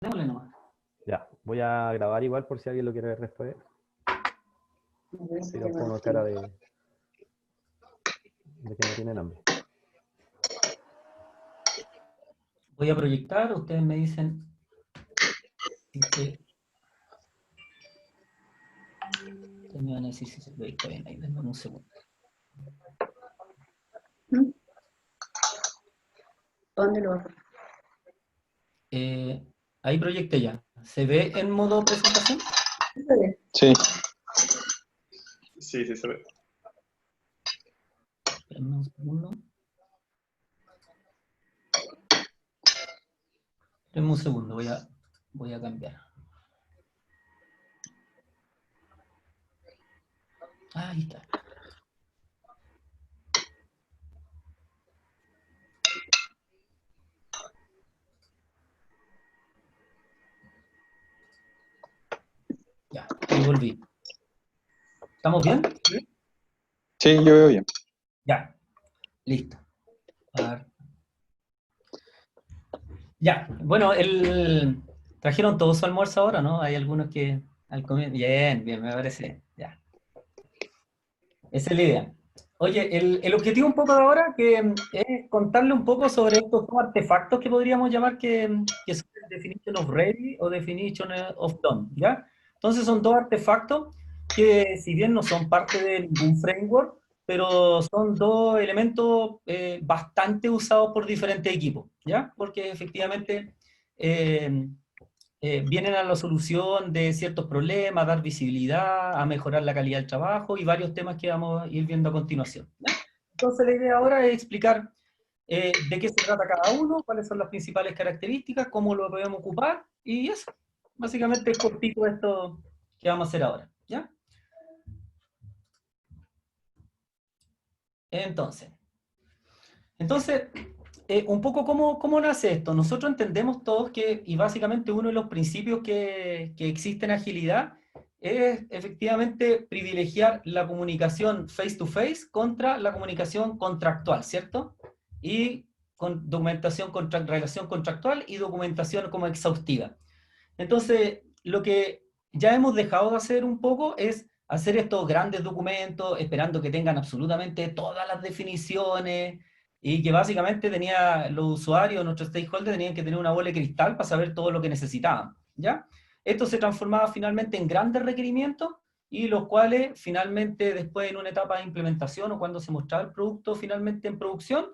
Démosle nomás. Ya, voy a grabar igual por si alguien lo quiere ver después. Si no pongo cara de que no tienen hambre. Voy a proyectar, ustedes me dicen que ustedes me van a decir si se proyecta bien. Ahí, denme un segundo. ¿Dónde lo hago? Ahí proyecté ya. ¿Se ve en modo presentación? Sí. Sí, sí se ve. Espérenme un segundo. Espérenme un segundo, voy a cambiar. Ahí está. Ya, ahí volví. ¿Estamos bien? Sí, yo veo bien. Ya, listo. A ver. Ya, bueno, trajeron todo su almuerzo ahora, ¿no? Hay algunos que al comienzo. Bien, bien, me parece. Ya. Esa es la idea. Oye, el objetivo un poco de ahora es contarle un poco sobre estos dos artefactos que podríamos llamar que son Definition of Ready o Definition of Done, ¿ya? Entonces son dos artefactos que si bien no son parte de ningún framework, pero son dos elementos bastante usados por diferentes equipos, ¿ya? Porque efectivamente eh, vienen a la solución de ciertos problemas, a dar visibilidad, a mejorar la calidad del trabajo y varios temas que vamos a ir viendo a continuación, ¿ya? Entonces la idea ahora es explicar de qué se trata cada uno, cuáles son las principales características, cómo lo podemos ocupar y eso. Básicamente es cortito esto que vamos a hacer ahora, ¿ya? Entonces un poco cómo nace esto. Nosotros entendemos todos que, y básicamente uno de los principios que existe en agilidad es efectivamente privilegiar la comunicación face to face contra la comunicación contractual, ¿cierto? Y con documentación, relación contractual y documentación como exhaustiva. Entonces, lo que ya hemos dejado de hacer un poco es hacer estos grandes documentos esperando que tengan absolutamente todas las definiciones y que básicamente los usuarios, nuestros stakeholders, tenían que tener una bola de cristal para saber todo lo que necesitaban, ¿ya? Esto se transformaba finalmente en grandes requerimientos y los cuales finalmente después en una etapa de implementación o cuando se mostraba el producto finalmente en producción,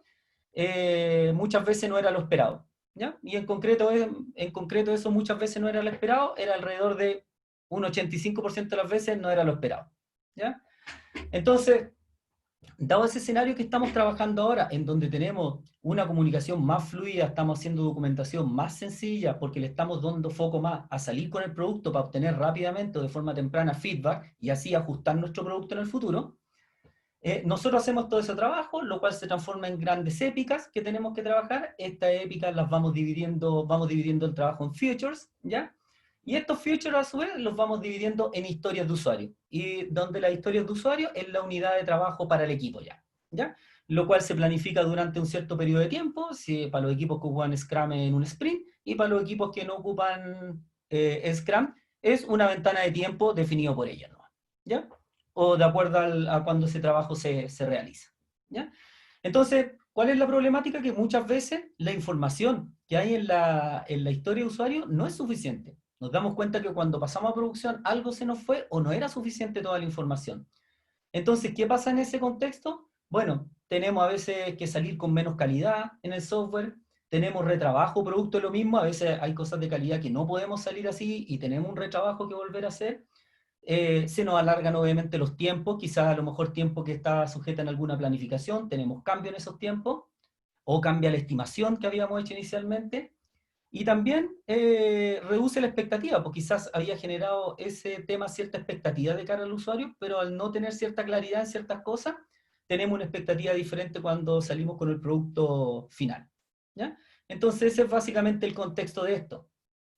muchas veces no era lo esperado, ¿ya? Y en concreto eso muchas veces no era lo esperado, era alrededor de un 85% de las veces no era lo esperado, ¿ya? Entonces, dado ese escenario que estamos trabajando ahora, en donde tenemos una comunicación más fluida, estamos haciendo documentación más sencilla, porque le estamos dando foco más a salir con el producto para obtener rápidamente o de forma temprana feedback y así ajustar nuestro producto en el futuro, nosotros hacemos todo ese trabajo, lo cual se transforma en grandes épicas que tenemos que trabajar. Estas épicas las vamos dividiendo el trabajo en features, ¿ya? Y estos features a su vez los vamos dividiendo en historias de usuario, y donde las historias de usuario es la unidad de trabajo para el equipo ya, ¿ya? Lo cual se planifica durante un cierto periodo de tiempo, si, para los equipos que ocupan Scrum en un sprint, y para los equipos que no ocupan Scrum, es una ventana de tiempo definido por ellos, ¿no? ¿Ya? O de acuerdo a cuando ese trabajo se realiza, ¿ya? Entonces, ¿cuál es la problemática? Que muchas veces la información que hay en la historia de usuario no es suficiente. Nos damos cuenta que cuando pasamos a producción algo se nos fue o no era suficiente toda la información. Entonces, ¿qué pasa en ese contexto? Bueno, tenemos a veces que salir con menos calidad en el software, tenemos retrabajo producto de lo mismo, a veces hay cosas de calidad que no podemos salir así y tenemos un retrabajo que volver a hacer. Se nos alargan obviamente los tiempos, quizás a lo mejor tiempo que está sujeta en alguna planificación, tenemos cambio en esos tiempos, o cambia la estimación que habíamos hecho inicialmente, y también reduce la expectativa, porque quizás había generado ese tema cierta expectativa de cara al usuario, pero al no tener cierta claridad en ciertas cosas, tenemos una expectativa diferente cuando salimos con el producto final, ¿ya? Entonces ese es básicamente el contexto de esto.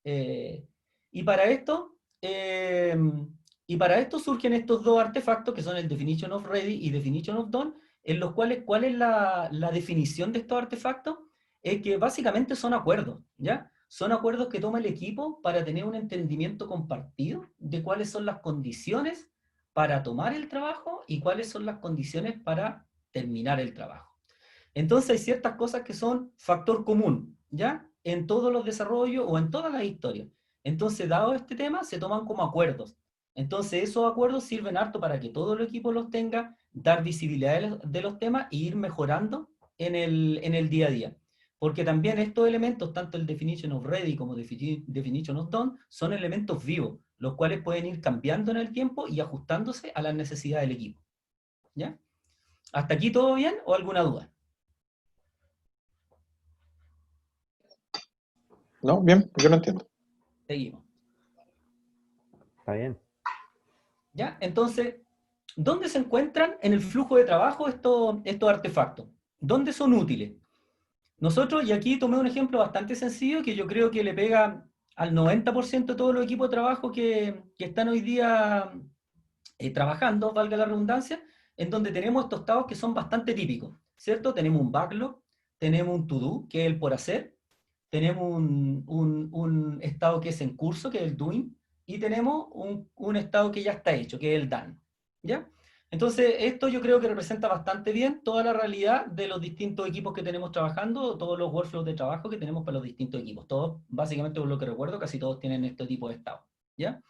Eh, y para esto... Eh, y para esto surgen estos dos artefactos que son el Definition of Ready y Definition of Done, en los cuales, ¿cuál es la definición de estos artefactos? Es que básicamente son acuerdos, ¿ya? son acuerdos que toma el equipo para tener un entendimiento compartido de cuáles son las condiciones para tomar el trabajo y cuáles son las condiciones para terminar el trabajo. Entonces hay ciertas cosas que son factor común, ¿ya? En todos los desarrollos o en todas las historias. Entonces, dado este tema, se toman como acuerdos. Entonces, esos acuerdos sirven harto para que todo el equipo los tenga, dar visibilidad de los temas e ir mejorando en el día a día. Porque también estos elementos, tanto el definition of ready como definition of done, son elementos vivos, los cuales pueden ir cambiando en el tiempo y ajustándose a las necesidades del equipo. ¿Ya? ¿Hasta aquí todo bien o alguna duda? No, bien, yo lo entiendo. Seguimos. Está bien. ¿Ya? Entonces, ¿dónde se encuentran en el flujo de trabajo estos artefactos? ¿Dónde son útiles? Nosotros, y aquí tomé un ejemplo bastante sencillo que yo creo que le pega al 90% de todos los equipos de trabajo que están hoy día trabajando, valga la redundancia, en donde tenemos estos estados que son bastante típicos, ¿cierto? Tenemos un backlog, tenemos un to-do, que es el por hacer, tenemos un estado que es en curso, que es el doing, y tenemos un estado que ya está hecho, que es el done, ¿ya? Entonces, esto yo creo que representa bastante bien toda la realidad de los distintos equipos que tenemos trabajando, todos los workflows de trabajo que tenemos para los distintos equipos. Todos, básicamente por lo que recuerdo, casi todos tienen este tipo de estado, ¿ya?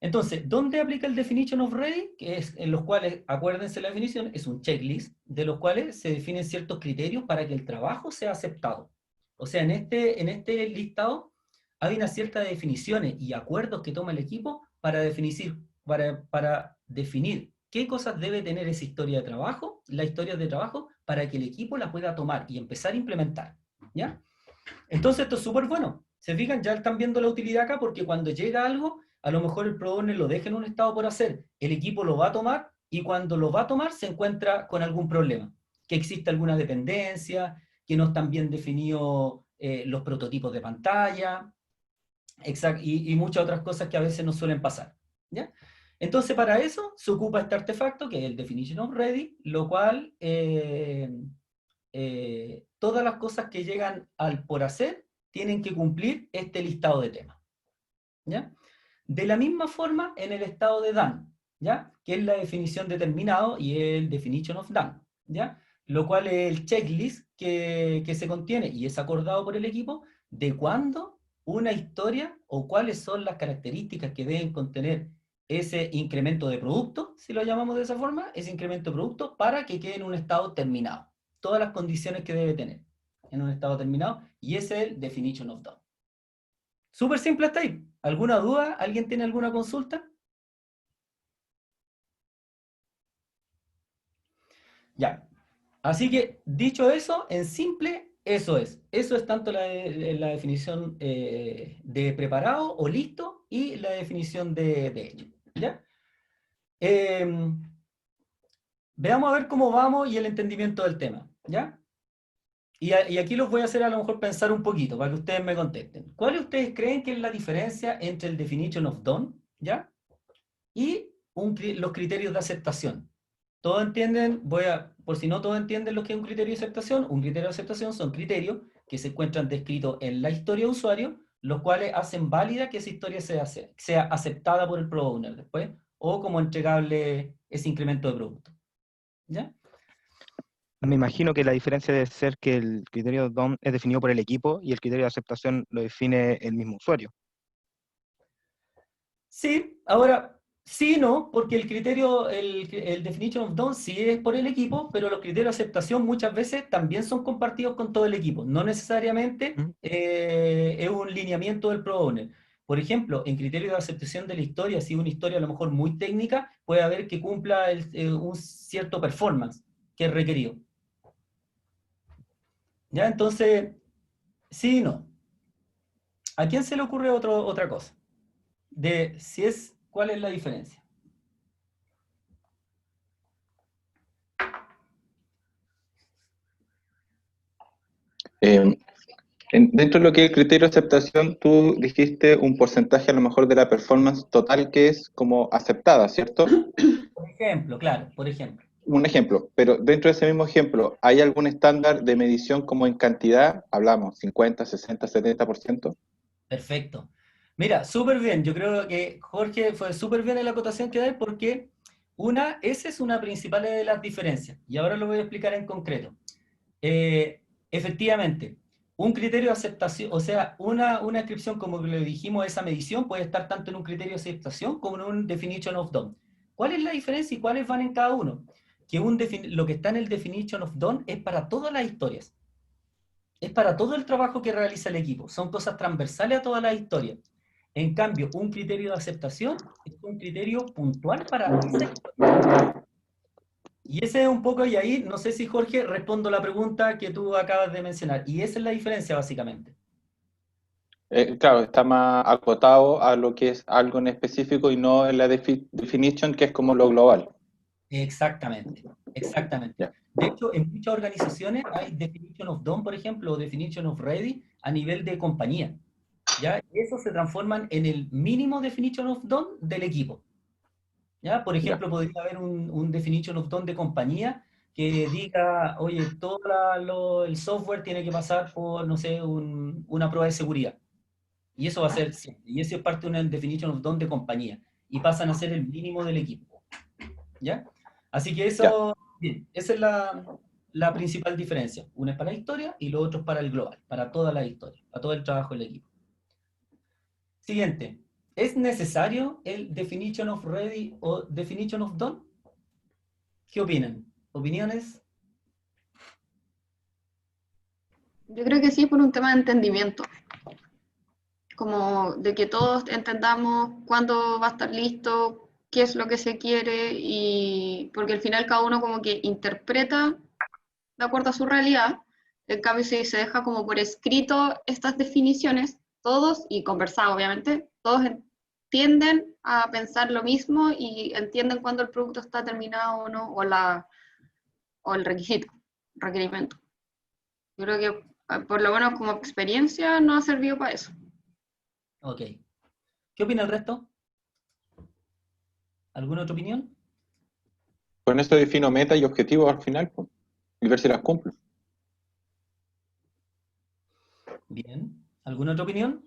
Entonces, ¿dónde aplica el definition of ready? Que es en los cuales, acuérdense la definición, es un checklist, de los cuales se definen ciertos criterios para que el trabajo sea aceptado. O sea, en este listado hay una cierta definiciones y acuerdos que toma el equipo para definir qué cosas debe tener esa historia de trabajo, la historia de trabajo, para que el equipo la pueda tomar y empezar a implementar, ¿ya? Entonces esto es súper bueno. Se fijan, ya están viendo la utilidad acá porque cuando llega algo, a lo mejor el product owner lo deja en un estado por hacer, el equipo lo va a tomar y cuando lo va a tomar se encuentra con algún problema, que existe alguna dependencia, que no están bien definidos los prototipos de pantalla, y muchas otras cosas que a veces no suelen pasar, ¿ya? Entonces para eso se ocupa este artefacto que es el definition of ready, lo cual todas las cosas que llegan al por hacer tienen que cumplir este listado de temas, ¿ya? De la misma forma en el estado de done, ¿ya? Que es la definición de terminado y el definition of done, ¿ya? Lo cual es el checklist que se contiene y es acordado por el equipo de cuándo una historia o cuáles son las características que deben contener ese incremento de producto, si lo llamamos de esa forma, ese incremento de producto para que quede en un estado terminado. Todas las condiciones que debe tener en un estado terminado, y ese es el definition of done. Súper simple hasta ahí. ¿Alguna duda? ¿Alguien tiene alguna consulta? Ya. Así que, dicho eso, en simple, eso es. Eso es tanto la definición de preparado o listo y la definición de hecho. ¿Ya? Veamos a ver cómo vamos y el entendimiento del tema. ¿Ya? Y aquí los voy a hacer a lo mejor pensar un poquito para que ustedes me contesten. ¿Cuáles ustedes creen que es la diferencia entre el definition of done, ¿ya? Y los criterios de aceptación? ¿Todos entienden? Por si no todos entienden lo que es un criterio de aceptación, un criterio de aceptación son criterios que se encuentran descritos en la historia de usuario, los cuales hacen válida que esa historia sea aceptada por el product owner después, o como entregable ese incremento de producto. ¿Ya? Me imagino que la diferencia debe ser que el criterio DOM es definido por el equipo y el criterio de aceptación lo define el mismo usuario. Sí, ahora, sí y no, porque el criterio, el definition of done sí es por el equipo, pero los criterios de aceptación muchas veces también son compartidos con todo el equipo. No necesariamente es un lineamiento del product owner. Por ejemplo, en criterios de aceptación de la historia, si una historia a lo mejor muy técnica, puede haber que cumpla un cierto performance que es requerido. ¿Ya? Entonces, sí y no. ¿A quién se le ocurre otra cosa? De si es, ¿cuál es la diferencia? Dentro de lo que es el criterio de aceptación, tú dijiste un porcentaje a lo mejor de la performance total que es como aceptada, ¿cierto? Por ejemplo, claro, por ejemplo. un ejemplo, pero dentro de ese mismo ejemplo, ¿hay algún estándar de medición como en cantidad? Hablamos, 50, 60, 70%. Perfecto. Mira, súper bien. Yo creo que Jorge fue súper bien en la acotación que da porque esa es una principal de las diferencias. Y ahora lo voy a explicar en concreto. Efectivamente, un criterio de aceptación, o sea, una descripción como le dijimos, esa medición puede estar tanto en un criterio de aceptación como en un definition of done. ¿Cuál es la diferencia y cuáles van en cada uno? Que lo que está en el definition of done es para todas las historias. Es para todo el trabajo que realiza el equipo. Son cosas transversales a todas las historias. En cambio, un criterio de aceptación es un criterio puntual para esa historia. Y ese es un poco, y ahí no sé si Jorge respondo la pregunta que tú acabas de mencionar. Y esa es la diferencia básicamente. Claro, está más acotado a lo que es algo en específico y no en la definition, que es como lo global. Exactamente, exactamente. Ya. De hecho, en muchas organizaciones hay definition of done, por ejemplo, o definition of ready a nivel de compañía. ¿Ya? Y eso se transforman en el mínimo definition of done del equipo. ¿Ya? Por ejemplo, podría haber un definition of done de compañía que diga, oye, el software tiene que pasar por, no sé, una prueba de seguridad. Y eso va a ser siempre. Y eso es parte de una definition of done de compañía. Y pasan a ser el mínimo del equipo. ¿Ya? Así que eso, bien, esa es la principal diferencia. Una es para la historia y lo otro es para el global, para toda la historia, para todo el trabajo del equipo. Siguiente. ¿Es necesario el definition of ready o definition of done? ¿Qué opinan? ¿Opiniones? Yo creo que sí, por un tema de entendimiento, como de que todos entendamos cuándo va a estar listo, qué es lo que se quiere, y porque al final cada uno como que interpreta de acuerdo a su realidad. En cambio, si se deja como por escrito estas definiciones, todos, y conversado obviamente, todos tienden a pensar lo mismo y entienden cuándo el producto está terminado o no, o el requerimiento. Yo creo que por lo menos como experiencia no ha servido para eso. Ok. ¿Qué opina el resto? ¿Alguna otra opinión? Con eso defino metas y objetivos al final, pues, y ver si las cumplo. Bien. ¿Alguna otra opinión?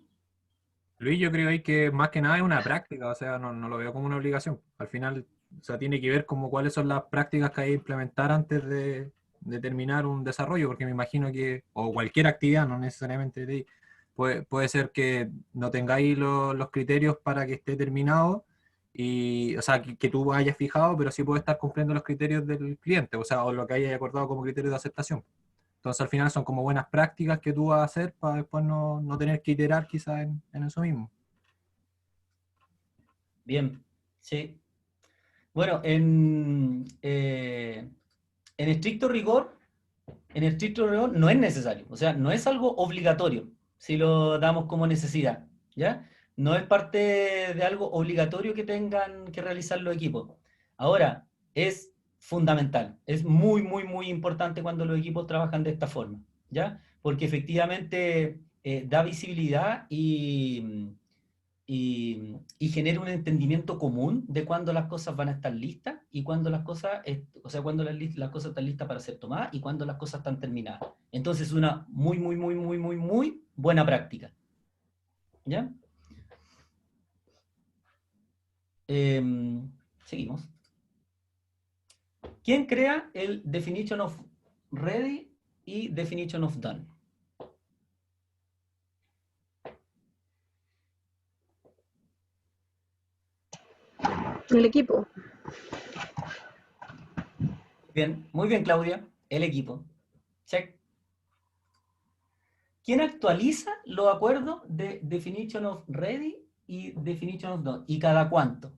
Luis, yo creo ahí que más que nada es una práctica, o sea, no lo veo como una obligación. Al final, o sea, tiene que ver como cuáles son las prácticas que hay que implementar antes de terminar un desarrollo, porque me imagino que, o cualquier actividad, no necesariamente puede ser que no tengáis los criterios para que esté terminado, y, o sea, que tú hayas fijado, pero sí puede estar cumpliendo los criterios del cliente, o sea, o lo que hayas acordado como criterio de aceptación. Entonces al final son como buenas prácticas que tú vas a hacer para después no tener que iterar quizás en eso mismo. Bien. Sí. Bueno, en estricto rigor, no es necesario. O sea, no es algo obligatorio si lo damos como necesidad. ¿Ya? No es parte de algo obligatorio que tengan que realizar los equipos. Ahora, es fundamental, es muy, muy, muy importante cuando los equipos trabajan de esta forma, ¿ya? Porque efectivamente da visibilidad y genera un entendimiento común de cuándo las cosas van a estar listas y cuándo las cosas, o sea, cuándo las cosas están listas para ser tomadas y cuándo las cosas están terminadas. Entonces, una muy, muy, muy, muy, muy, muy buena práctica, ¿ya? Seguimos. ¿Quién crea el definition of ready y definition of done? El equipo. Bien, muy bien, Claudia. El equipo. Check. ¿Quién actualiza los acuerdos de definition of ready y definition of done? ¿Y cada cuánto?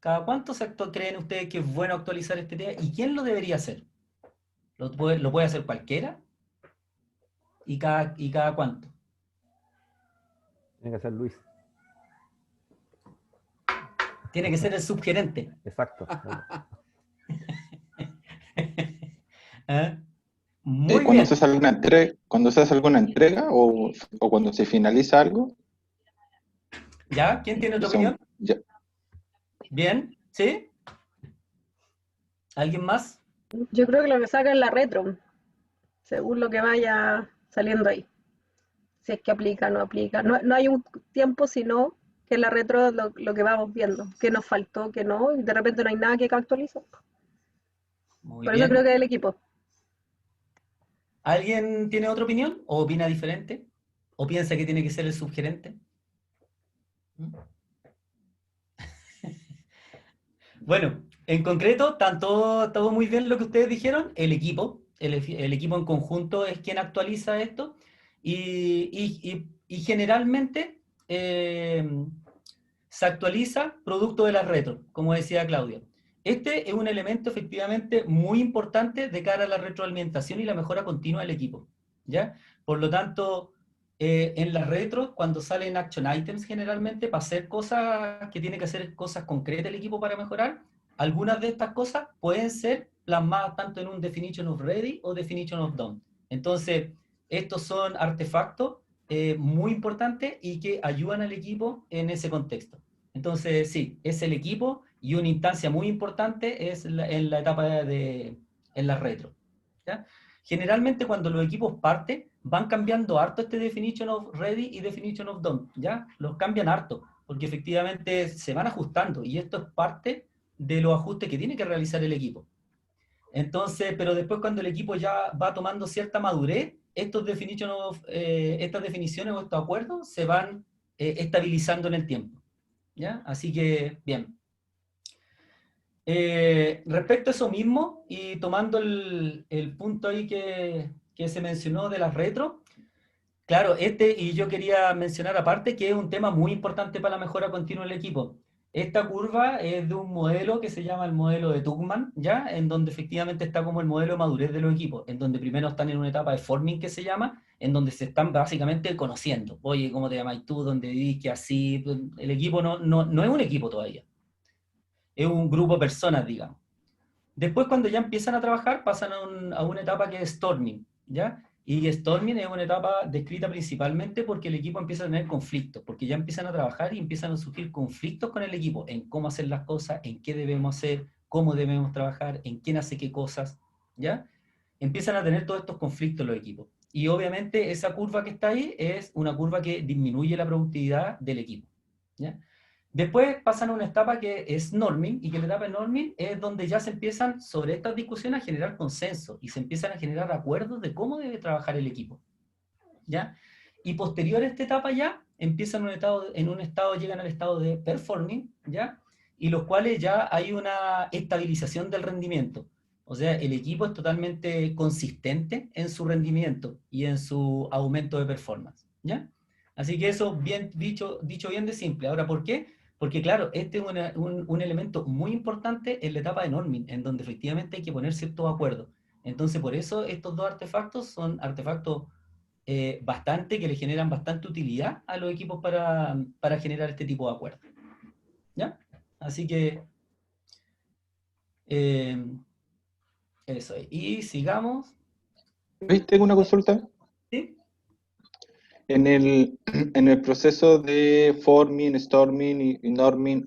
¿Cada cuánto creen ustedes que es bueno actualizar este tema? ¿Y quién lo debería hacer? ¿Lo puede hacer cualquiera? ¿Y cada cuánto? Tiene que ser Luis. Tiene que ser el subgerente. Exacto. ¿Ah? Muy Cuando bien. se hace alguna entrega, cuando se hace alguna entrega o cuando se finaliza algo, ¿Ya? ¿Quién tiene otra opinión? ya, Bien. ¿Sí? ¿Alguien más? Yo creo que lo que saca es la retro, según lo que vaya saliendo ahí. Si es que aplica, no aplica. No, no hay un tiempo, sino que la retro es lo que vamos viendo, qué nos faltó, qué no, y de repente no hay nada que actualizar. Muy Por eso bien. creo que es el equipo. ¿Alguien tiene otra opinión? ¿O opina diferente? ¿O piensa que tiene que ser el subgerente? ¿Mm? Bueno, en concreto, todo muy bien lo que ustedes dijeron. El equipo, el equipo en conjunto es quien actualiza esto. Y generalmente se actualiza producto de la retro, como decía Claudia. Este es un elemento efectivamente muy importante de cara a la retroalimentación y la mejora continua del equipo, ¿ya? Por lo tanto, en la retro, cuando salen action items generalmente, para hacer cosas que tiene que hacer cosas concretas el equipo para mejorar, algunas de estas cosas pueden ser plasmadas tanto en un definition of ready o definition of done. Entonces, estos son artefactos muy importantes y que ayudan al equipo en ese contexto. Entonces, sí, es el equipo y una instancia muy importante es en la etapa en la retro, ¿ya? Generalmente cuando los equipos parten, van cambiando harto este definition of ready y definition of done, ¿ya? Los cambian harto, porque efectivamente se van ajustando y esto es parte de los ajustes que tiene que realizar el equipo. Entonces, pero después cuando el equipo ya va tomando cierta madurez, estas definiciones o estos acuerdos se van estabilizando en el tiempo, ¿ya? Así que, bien. Respecto a eso mismo, y tomando el punto ahí que se mencionó de las retro, claro, y yo quería mencionar aparte que es un tema muy importante para la mejora continua del equipo. Esta curva es de un modelo que se llama el modelo de Tuchman, ¿ya? En donde efectivamente está como el modelo de madurez de los equipos, en donde primero están en una etapa de forming que se llama, en donde se están básicamente conociendo. Oye, ¿cómo te llamas tú? ¿Dónde vivís? ¿Qué así? El equipo no es un equipo todavía. Es un grupo de personas, digamos. Después, cuando ya empiezan a trabajar, pasan a una etapa que es Storming, ¿ya? Y Storming es una etapa descrita principalmente porque el equipo empieza a tener conflictos, porque ya empiezan a trabajar y empiezan a surgir conflictos con el equipo, en cómo hacer las cosas, en qué debemos hacer, cómo debemos trabajar, en quién hace qué cosas, ¿ya? Empiezan a tener todos estos conflictos los equipos. Y obviamente esa curva que está ahí es una curva que disminuye la productividad del equipo, ¿ya? Después pasan a una etapa que es norming, y que la etapa de norming es donde ya se empiezan sobre estas discusiones a generar consenso, y se empiezan a generar acuerdos de cómo debe trabajar el equipo, ¿ya? Y posterior a esta etapa ya, empiezan llegan al estado de performing, ¿ya? Y los cuales ya hay una estabilización del rendimiento. O sea, el equipo es totalmente consistente en su rendimiento y en su aumento de performance, ¿ya? Así que eso, bien dicho bien de simple. Ahora, ¿por qué? Porque claro, este es un elemento muy importante en la etapa de norming, en donde efectivamente hay que poner ciertos acuerdos. Entonces, por eso estos dos artefactos son artefactos que le generan bastante utilidad a los equipos para generar este tipo de acuerdos, ¿ya? Así que, eso es. Y sigamos. ¿Viste una consulta? ¿Sí? En el proceso de forming, storming y norming,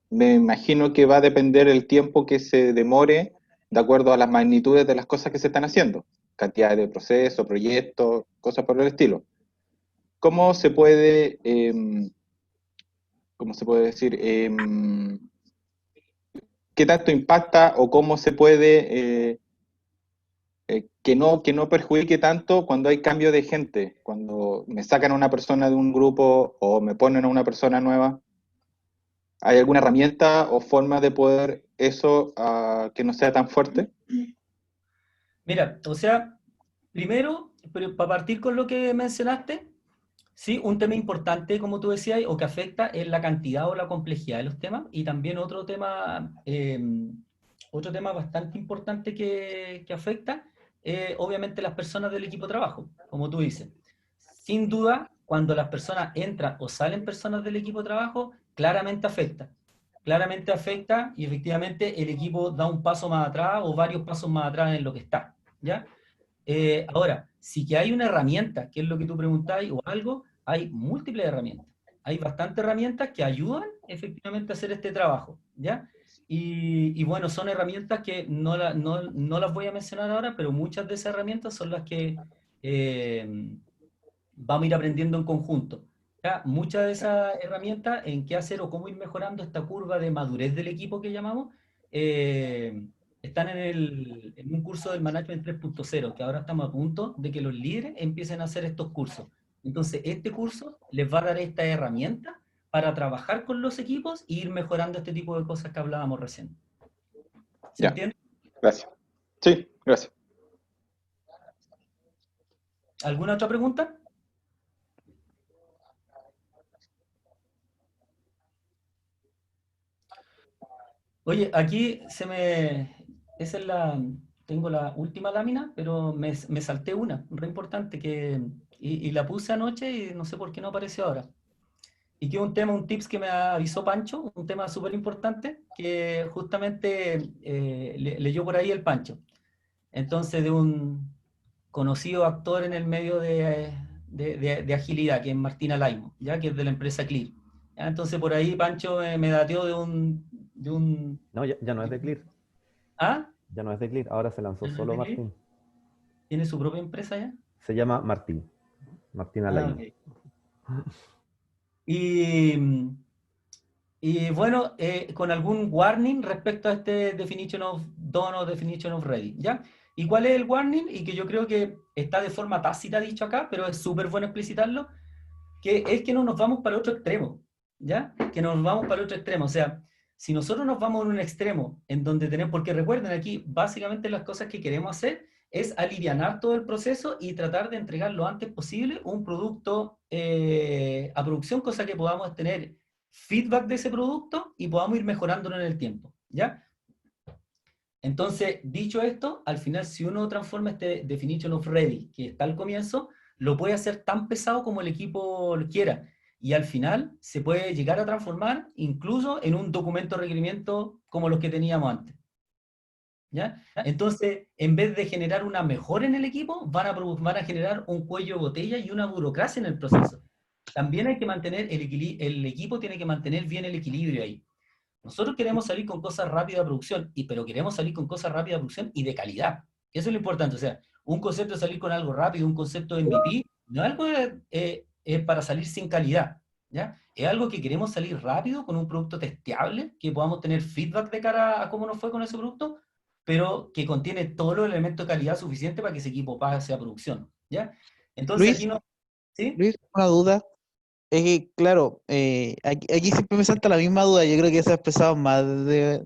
me imagino que va a depender el tiempo que se demore de acuerdo a las magnitudes de las cosas que se están haciendo, cantidad de procesos, proyectos, cosas por el estilo. ¿Cómo se puede, cómo se puede decir, qué tanto impacta o cómo se puede que no perjudique tanto cuando hay cambio de gente, cuando me sacan a una persona de un grupo o me ponen a una persona nueva? ¿Hay alguna herramienta o forma de poder eso que no sea tan fuerte? Mira, o sea, primero, pero para partir con lo que mencionaste, sí, un tema importante, como tú decías, o que afecta es la cantidad o la complejidad de los temas, y también otro tema bastante importante que afecta, obviamente las personas del equipo de trabajo, como tú dices. Sin duda, cuando las personas entran o salen personas del equipo de trabajo, claramente afecta y efectivamente el equipo da un paso más atrás o varios pasos más atrás en lo que está, ¿ya? Ahora, si que hay una herramienta, que es lo que tú preguntáis, o algo, hay múltiples herramientas. Hay bastantes herramientas que ayudan efectivamente a hacer este trabajo, ¿ya? Y bueno, son herramientas que no las voy a mencionar ahora, pero muchas de esas herramientas son las que vamos a ir aprendiendo en conjunto. ¿Ya? Muchas de esas herramientas en qué hacer o cómo ir mejorando esta curva de madurez del equipo que llamamos, están en un curso del Management 3.0, que ahora estamos a punto de que los líderes empiecen a hacer estos cursos. Entonces, este curso les va a dar esta herramienta para trabajar con los equipos e ir mejorando este tipo de cosas que hablábamos recién. ¿Se Ya. entiende? Gracias. Sí, gracias. ¿Alguna otra pregunta? Oye, aquí esa es tengo la última lámina, pero me salté una, re importante, y la puse anoche y no sé por qué no apareció ahora. Y que es un tips que me avisó Pancho, un tema súper importante, que justamente leyó por ahí el Pancho. Entonces, de un conocido actor en el medio de agilidad, que es Martín Alaimo, ¿ya? Que es de la empresa Clear. ¿Ya? Entonces, por ahí Pancho me dateó de un... No, ya no es de Clear. ¿Ah? Ya no es de Clear. Ahora se lanzó ¿Ya no es solo de Clear? Martín. ¿Tiene su propia empresa ya? Se llama Martín. Martín Alain. Ok. Y bueno, con algún warning respecto a este definition of done o definition of ready, ¿ya? ¿Y cuál es el warning? Y que yo creo que está de forma tácita dicho acá, pero es súper bueno explicitarlo, que es que no nos vamos para el otro extremo, ¿ya? Que nos vamos para el otro extremo. O sea, si nosotros nos vamos en un extremo en donde tenemos, porque recuerden aquí, básicamente las cosas que queremos hacer es alivianar todo el proceso y tratar de entregar lo antes posible un producto a producción, cosa que podamos tener feedback de ese producto y podamos ir mejorándolo en el tiempo, ¿ya? Entonces, dicho esto, al final, si uno transforma este definition of ready, que está al comienzo, lo puede hacer tan pesado como el equipo lo quiera. Y al final se puede llegar a transformar incluso en un documento de requerimiento como los que teníamos antes. ¿Ya? Entonces, en vez de generar una mejora en el equipo, van a generar un cuello de botella y una burocracia en el proceso. También hay que mantener el equipo tiene que mantener bien el equilibrio ahí. Nosotros queremos salir con cosas rápidas de producción, pero queremos salir con cosas rápidas de producción y de calidad. Eso es lo importante. O sea, un concepto de salir con algo rápido, un concepto de MVP, no es algo para salir sin calidad. ¿Ya? Es algo que queremos salir rápido con un producto testeable, que podamos tener feedback de cara a cómo nos fue con ese producto, pero que contiene todos los elementos de calidad suficientes para que ese equipo pase a producción. ¿Ya? Entonces Luis, aquí no... ¿Sí? Luis, una duda. Es que, claro, aquí siempre me salta la misma duda. Yo creo que se ha expresado más de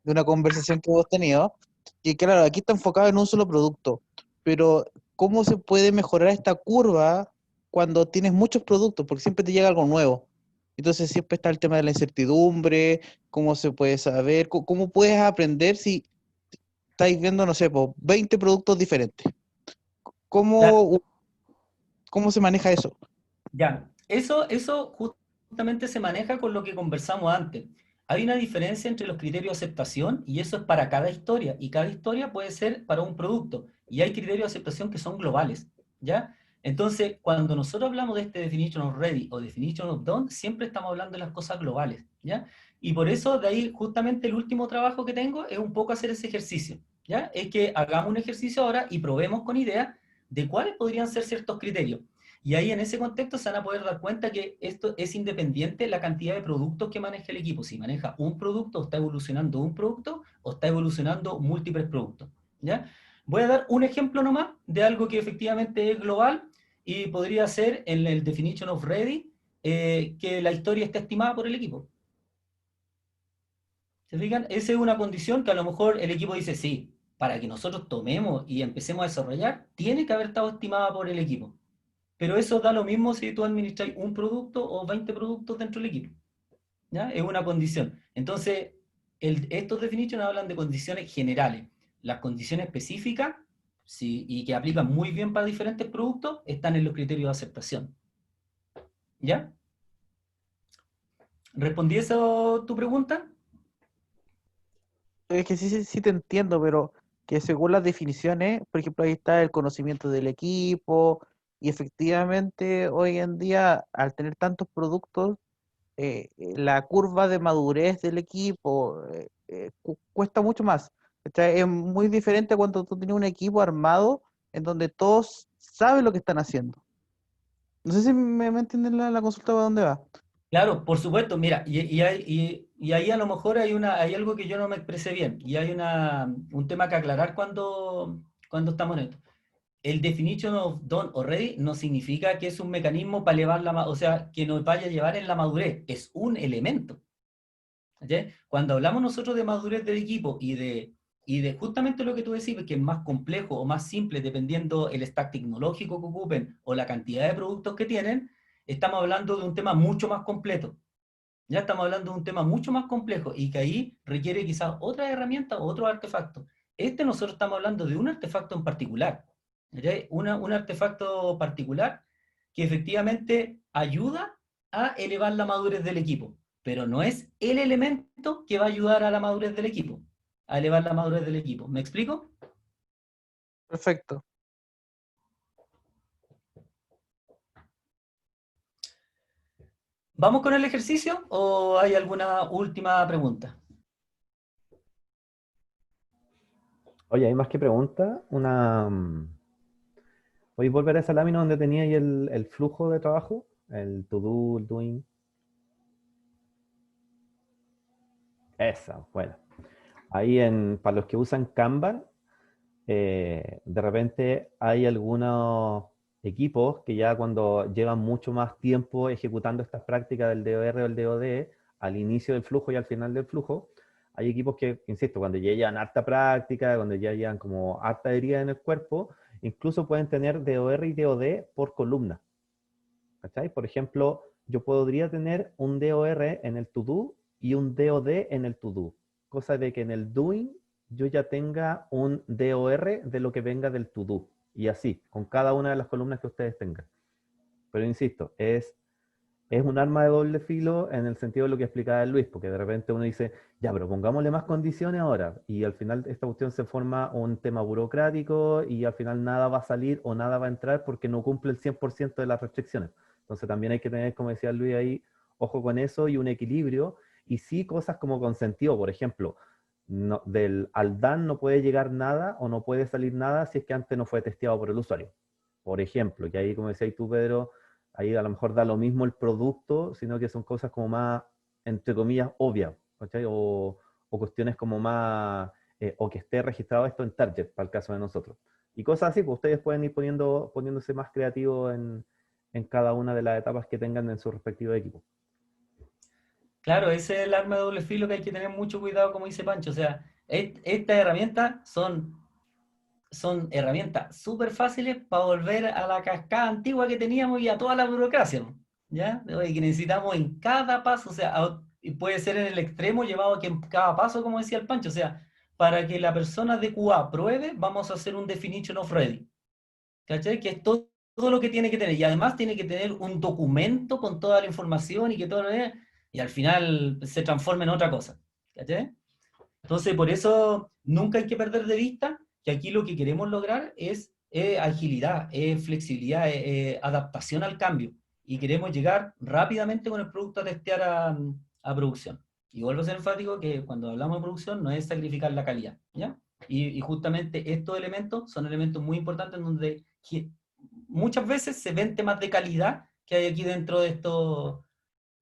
una conversación que hemos tenido. Y claro, aquí está enfocado en un solo producto. Pero, ¿cómo se puede mejorar esta curva cuando tienes muchos productos? Porque siempre te llega algo nuevo. Entonces siempre está el tema de la incertidumbre, cómo se puede saber, cómo puedes aprender si estáis viendo, no sé, 20 productos diferentes. Claro. ¿Cómo se maneja eso? Ya, eso justamente se maneja con lo que conversamos antes. Hay una diferencia entre los criterios de aceptación y eso es para cada historia, y cada historia puede ser para un producto, y hay criterios de aceptación que son globales, ¿ya? Entonces, cuando nosotros hablamos de este definition of ready o definition of done, siempre estamos hablando de las cosas globales, ¿ya? Y por eso, de ahí, justamente el último trabajo que tengo es un poco hacer ese ejercicio, ¿ya? Es que hagamos un ejercicio ahora y probemos con ideas de cuáles podrían ser ciertos criterios. Y ahí en ese contexto se van a poder dar cuenta que esto es independiente de la cantidad de productos que maneja el equipo. Si maneja un producto, o está evolucionando un producto, o está evolucionando múltiples productos. ¿Ya? Voy a dar un ejemplo nomás de algo que efectivamente es global y podría ser en el definition of ready, que la historia esté estimada por el equipo. ¿Se fijan? Esa es una condición que a lo mejor el equipo dice, sí, para que nosotros tomemos y empecemos a desarrollar, tiene que haber estado estimada por el equipo. Pero eso da lo mismo si tú administras un producto o 20 productos dentro del equipo. ¿Ya? Es una condición. Entonces, estos definitions hablan de condiciones generales. Las condiciones específicas, sí, y que aplican muy bien para diferentes productos, están en los criterios de aceptación. ¿Ya? ¿Respondí eso tu pregunta? Es que sí te entiendo, pero que según las definiciones, por ejemplo, ahí está el conocimiento del equipo, y efectivamente hoy en día, al tener tantos productos, la curva de madurez del equipo cuesta mucho más. ¿Cachai? Es muy diferente cuando tú tienes un equipo armado en donde todos saben lo que están haciendo. No sé si me entienden la consulta para dónde va. Claro, por supuesto, mira, y ahí a lo mejor hay algo que yo no me expresé bien, y hay un tema que aclarar cuando estamos en esto. El definition of done already no significa que es un mecanismo para elevar o sea, que nos vaya a llevar en la madurez, es un elemento. ¿Sí? Cuando hablamos nosotros de madurez del equipo y de justamente lo que tú decís, que es más complejo o más simple dependiendo el stack tecnológico que ocupen o la cantidad de productos que tienen, estamos hablando de un tema mucho más completo. Ya estamos hablando de un tema mucho más complejo y que ahí requiere quizás otra herramienta o otro artefacto. Nosotros estamos hablando de un artefacto en particular. ¿Ya? Un artefacto particular que efectivamente ayuda a elevar la madurez del equipo, pero no es el elemento que va a ayudar a la madurez del equipo, a elevar la madurez del equipo. ¿Me explico? Perfecto. ¿Vamos con el ejercicio o hay alguna última pregunta? Oye, hay más que pregunta. ¿Podéis volver a esa lámina donde tenía ahí el flujo de trabajo? El to do, el doing. Esa, bueno. Ahí para los que usan Kanban, de repente hay algunos equipos que ya cuando llevan mucho más tiempo ejecutando estas prácticas del DOR o el DOD, al inicio del flujo y al final del flujo, hay equipos que, insisto, cuando ya llevan harta práctica, cuando ya llevan como harta herida en el cuerpo, incluso pueden tener DOR y DOD por columna. ¿Cachai? Por ejemplo, yo podría tener un DOR en el to-do y un DOD en el to-do. Cosa de que en el doing yo ya tenga un DOR de lo que venga del to-do. Y así, con cada una de las columnas que ustedes tengan. Pero insisto, es un arma de doble filo en el sentido de lo que explicaba Luis, porque de repente uno dice, ya, pero pongámosle más condiciones ahora. Y al final esta cuestión se forma un tema burocrático y al final nada va a salir o nada va a entrar porque no cumple el 100% de las restricciones. Entonces también hay que tener, como decía Luis ahí, ojo con eso y un equilibrio. Y sí cosas como consentido, por ejemplo, al DAN no puede llegar nada o no puede salir nada si es que antes no fue testeado por el usuario. Por ejemplo, que ahí, como decías tú, Pedro, ahí a lo mejor da lo mismo el producto, sino que son cosas como más, entre comillas, obvias, ¿cachai? O cuestiones como más, o que esté registrado esto en Target, para el caso de nosotros. Y cosas así, pues ustedes pueden ir poniéndose más creativos en cada una de las etapas que tengan en su respectivo equipo. Claro, ese es el arma de doble filo que hay que tener mucho cuidado, como dice Pancho. O sea, estas herramientas son herramientas súper fáciles para volver a la cascada antigua que teníamos y a toda la burocracia, ¿ya? Que necesitamos en cada paso, o sea, y puede ser en el extremo llevado a que en cada paso, como decía el Pancho, o sea, para que la persona de QA apruebe, vamos a hacer un definition of ready, ¿cachai? Que es todo lo que tiene que tener, y además tiene que tener un documento con toda la información y que todo lo demás, y al final se transforma en otra cosa, ¿cachai? Entonces, por eso nunca hay que perder de vista que aquí lo que queremos lograr es agilidad, flexibilidad, adaptación al cambio. Y queremos llegar rápidamente con el producto a testear a producción. Y vuelvo a ser enfático que cuando hablamos de producción no es sacrificar la calidad, ¿ya? Y justamente estos elementos son elementos muy importantes en donde muchas veces se ven temas de calidad que hay aquí dentro de estos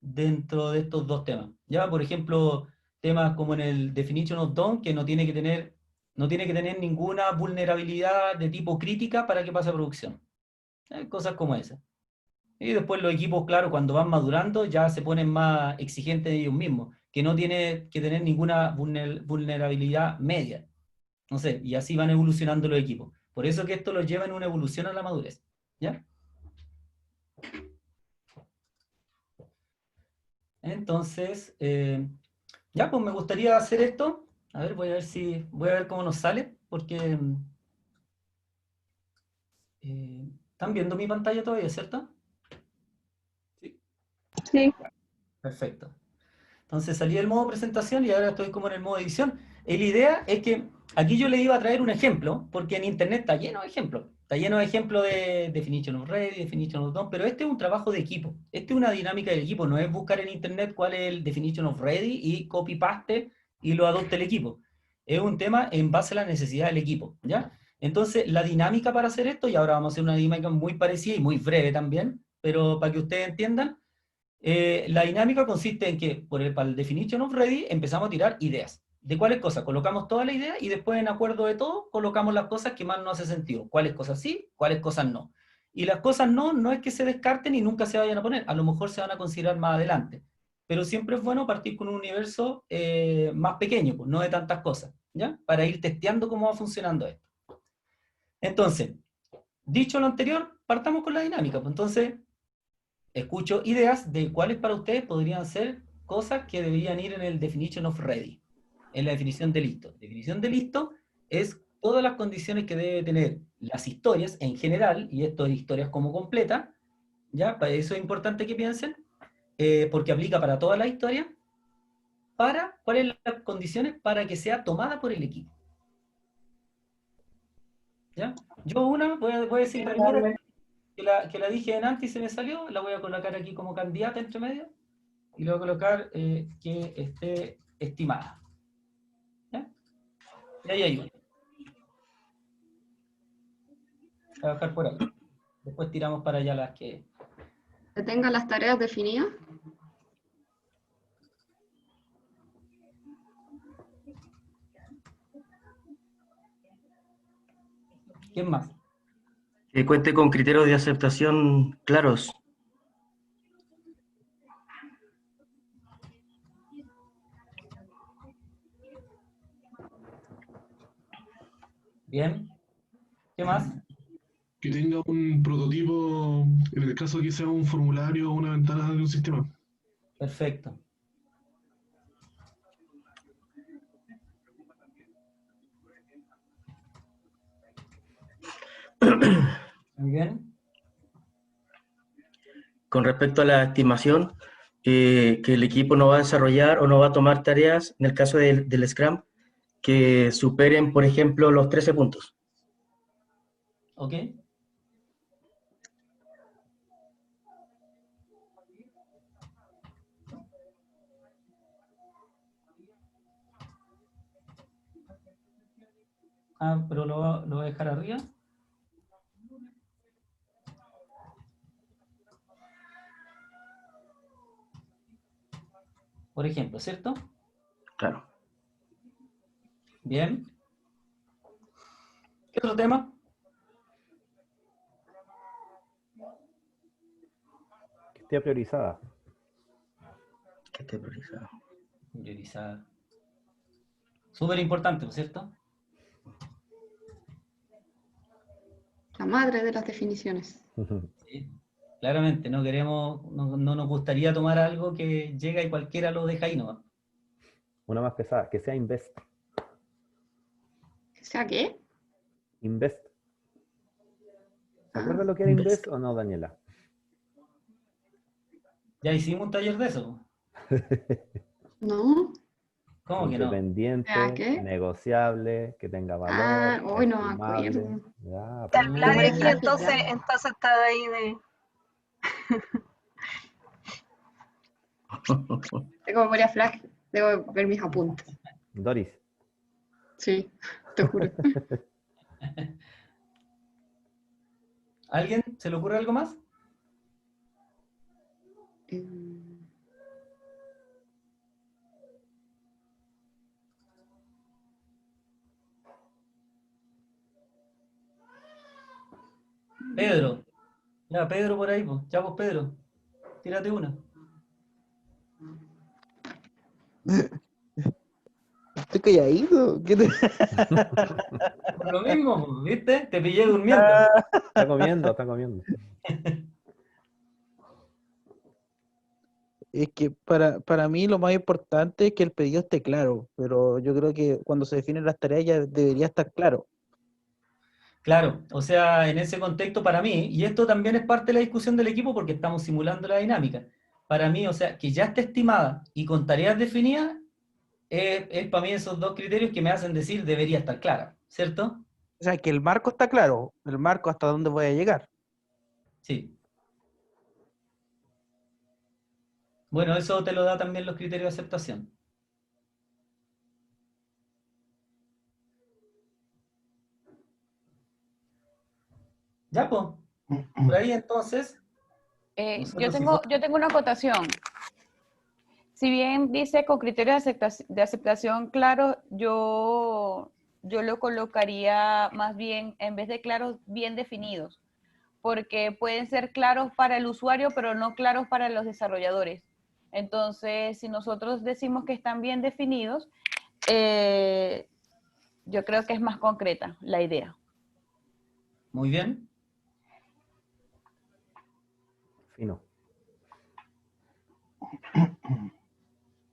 dos temas. ¿Ya? Por ejemplo, temas como en el Definition of Done, que no tiene que tener ninguna vulnerabilidad de tipo crítica para que pase a producción. Cosas como esas. Y después los equipos, claro, cuando van madurando, ya se ponen más exigentes de ellos mismos, que no tiene que tener ninguna vulnerabilidad media. No sé, y así van evolucionando los equipos. Por eso que esto los lleva en una evolución a la madurez. ¿Ya? Entonces, ya, pues me gustaría hacer esto. A ver, voy a ver cómo nos sale, porque ¿están viendo mi pantalla todavía, cierto? Sí. Perfecto. Entonces salí del modo presentación y ahora estoy como en el modo edición. Y la idea es que aquí yo le iba a traer un ejemplo, porque en internet está lleno de ejemplos. Está lleno de ejemplos de definition of ready, definition of done, pero este es un trabajo de equipo. Este es una dinámica del equipo, no es buscar en internet cuál es el definition of ready y copy-paste y lo adopte el equipo. Es un tema en base a la necesidad del equipo, ¿ya? Entonces, la dinámica para hacer esto, y ahora vamos a hacer una dinámica muy parecida y muy breve también, pero para que ustedes entiendan, la dinámica consiste en que, para el definition of ready, empezamos a tirar ideas. ¿De cuáles cosas? Colocamos toda la idea y después, en acuerdo de todo, colocamos las cosas que más nos hace sentido. ¿Cuáles cosas sí? ¿Cuáles cosas no? Y las cosas no es que se descarten y nunca se vayan a poner. A lo mejor se van a considerar más adelante. Pero siempre es bueno partir con un universo más pequeño, pues, no de tantas cosas, ¿ya? Para ir testeando cómo va funcionando esto. Entonces, dicho lo anterior, partamos con la dinámica. Pues entonces, escucho ideas de cuáles para ustedes podrían ser cosas que deberían ir en el definition of ready, en la definición de listo. Definición de listo es todas las condiciones que debe tener las historias en general, y esto es historias como completa, ¿ya? Para eso es importante que piensen, porque aplica para toda la historia, cuáles son las condiciones para que sea tomada por el equipo. ¿Ya? Yo voy a decir primero, que la dije en antes y se me salió, la voy a colocar aquí como candidata entre medio, y le voy a colocar que esté estimada. ¿Ya? Y ahí hay una. Voy a dejar por ahí. Después tiramos para allá las que... Que tenga las tareas definidas. ¿Quién más? Que cuente con criterios de aceptación claros. Bien. ¿Qué más? Que tenga un prototipo, en el caso de que sea un formulario o una ventana de un sistema. Perfecto. Muy bien. Con respecto a la estimación, que el equipo no va a desarrollar o no va a tomar tareas, en el caso del Scrum, que superen, por ejemplo, los 13 puntos. Ok. Ah, pero lo voy a dejar arriba. Por ejemplo, ¿cierto? Claro. Bien. ¿Qué otro tema? Que esté priorizada. Que esté priorizado. Priorizar. Súper importante, ¿no es cierto? La madre de las definiciones. Sí. Claramente, no queremos, no nos gustaría tomar algo que llega y cualquiera lo deja ahí, ¿no? Una más pesada, que sea invest. ¿Que sea qué? Invest. ¿Se acuerdan lo que era invest o no, Daniela? Ya hicimos un taller de eso. No. ¿Cómo que no? Independiente, ¿Qué? negociable, que tenga valor. Ah, hoy no me estimable. acuerdo. Ya, Está el pues. Vlad aquí, entonces está ahí de... Tengo memoria flash, debo ver mis apuntes. Doris. Sí, te juro. ¿Alguien se le ocurre algo más? Pedro. Ya, Pedro por ahí, pues. Ya, pues, Pedro. Tírate una. Estoy calladito. ¿Qué te... Por lo mismo, pues, ¿viste? Te pillé durmiendo. Está comiendo, está comiendo. Es que para mí lo más importante es que el pedido esté claro, pero yo creo que cuando se definen las tareas ya debería estar claro. Claro, o sea, en ese contexto para mí, y esto también es parte de la discusión del equipo porque estamos simulando la dinámica, para mí, o sea, que ya esté estimada y con tareas definidas, es para mí esos dos criterios que me hacen decir debería estar clara, ¿cierto? O sea, que el marco está claro, el marco hasta dónde voy a llegar. Sí. Bueno, eso te lo da también los criterios de aceptación. Ya, pues. Por ahí entonces. Yo tengo una acotación. Si bien dice con criterios de aceptación claros, yo lo colocaría más bien, en vez de claros, bien definidos, porque pueden ser claros para el usuario, pero no claros para los desarrolladores. Entonces, si nosotros decimos que están bien definidos, yo creo que es más concreta la idea. Muy bien. Fino.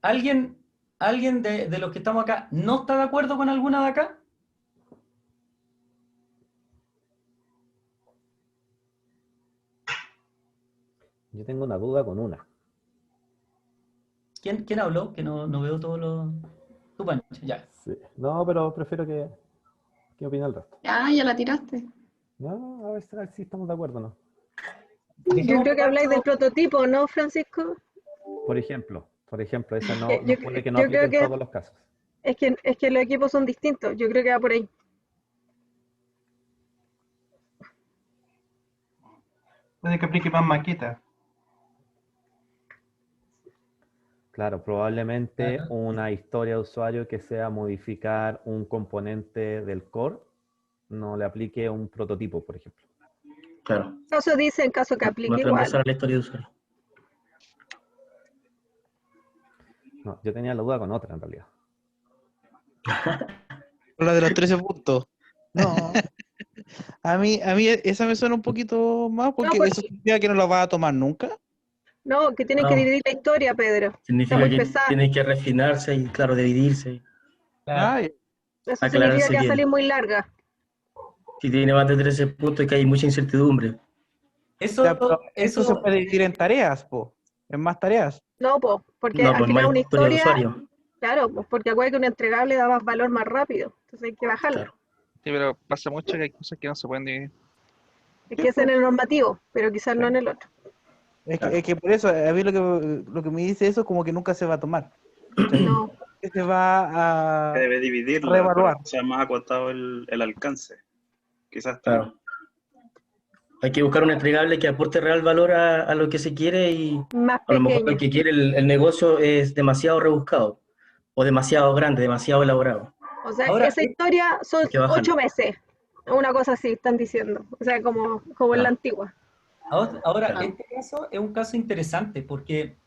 ¿Alguien de los que estamos acá no está de acuerdo con alguna de acá? Yo tengo una duda con una. ¿Quién habló? Que no veo todos los... Tú, Pancho, ya. Sí. No, pero prefiero que opine el resto. Ya la tiraste. No, a ver si estamos de acuerdo o no. Yo creo que habláis del prototipo, ¿no, Francisco? Por ejemplo, esa no puede que no yo aplique creo en que todos los casos. es que los equipos son distintos. Yo creo que va por ahí. Puede que aplique más maqueta. Claro, probablemente una historia de usuario que sea modificar un componente del core no le aplique un prototipo, por ejemplo. Claro. Eso dice en caso que Va aplique a igual. transversar la historia de usuario. No, yo tenía la duda con otra en realidad. La de los 13 puntos. No. A mí esa me suena un poquito más, porque eso significa que no la vas a tomar nunca. No, que tienen que No. dividir la historia, Pedro. Significa muy que pesada. tiene que refinarse y, claro, dividirse. Claro. Eso significa Aclararse que va a bien. salir muy larga. Si tiene más de 13 puntos, es que hay mucha incertidumbre. Eso se puede dividir en tareas, en más tareas. No, porque No, al pues final más una historia de historia, usuario. claro, porque acuérdate que un entregable da más valor más rápido. Entonces hay que bajarla. Sí, pero pasa mucho que hay cosas que no se pueden dividir. Es que es en el normativo, pero quizás no en el otro. Es que por eso, a mí lo que me dice eso es como que nunca se va a tomar. No. Que se va a Que debe dividirla reevaluar. para que sea más acotado el alcance. Quizás. Claro. Hay que buscar un entregable que aporte real valor a lo que se quiere y Más a lo mejor pequeño. lo que quiere el negocio es demasiado rebuscado o demasiado grande, demasiado elaborado. O sea, esa historia son hay que bajarlo. 8 meses. Una cosa así, están diciendo. O sea, como en la antigua. Ahora, este caso es un caso interesante porque,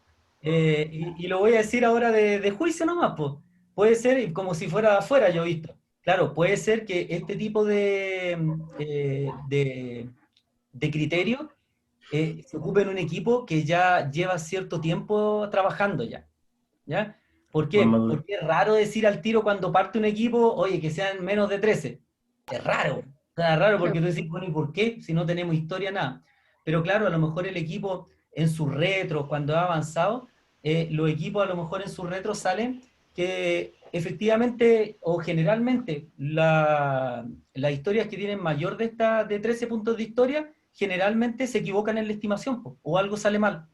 y lo voy a decir ahora de juicio nomás, pues, puede ser como si fuera de afuera, yo he visto. Claro, puede ser que este tipo de criterio se ocupe en un equipo que ya lleva cierto tiempo trabajando ¿ya? ¿Por qué? Porque es raro decir al tiro cuando parte un equipo, oye, que sean menos de 13. Es raro. Es raro porque tú decís, bueno, ¿y por qué? Si no tenemos historia, nada. Pero claro, a lo mejor el equipo en sus retros, cuando ha avanzado, los equipos a lo mejor en sus retros salen que efectivamente o generalmente las historias que tienen mayor de 13 puntos de historia generalmente se equivocan en la estimación o algo sale mal.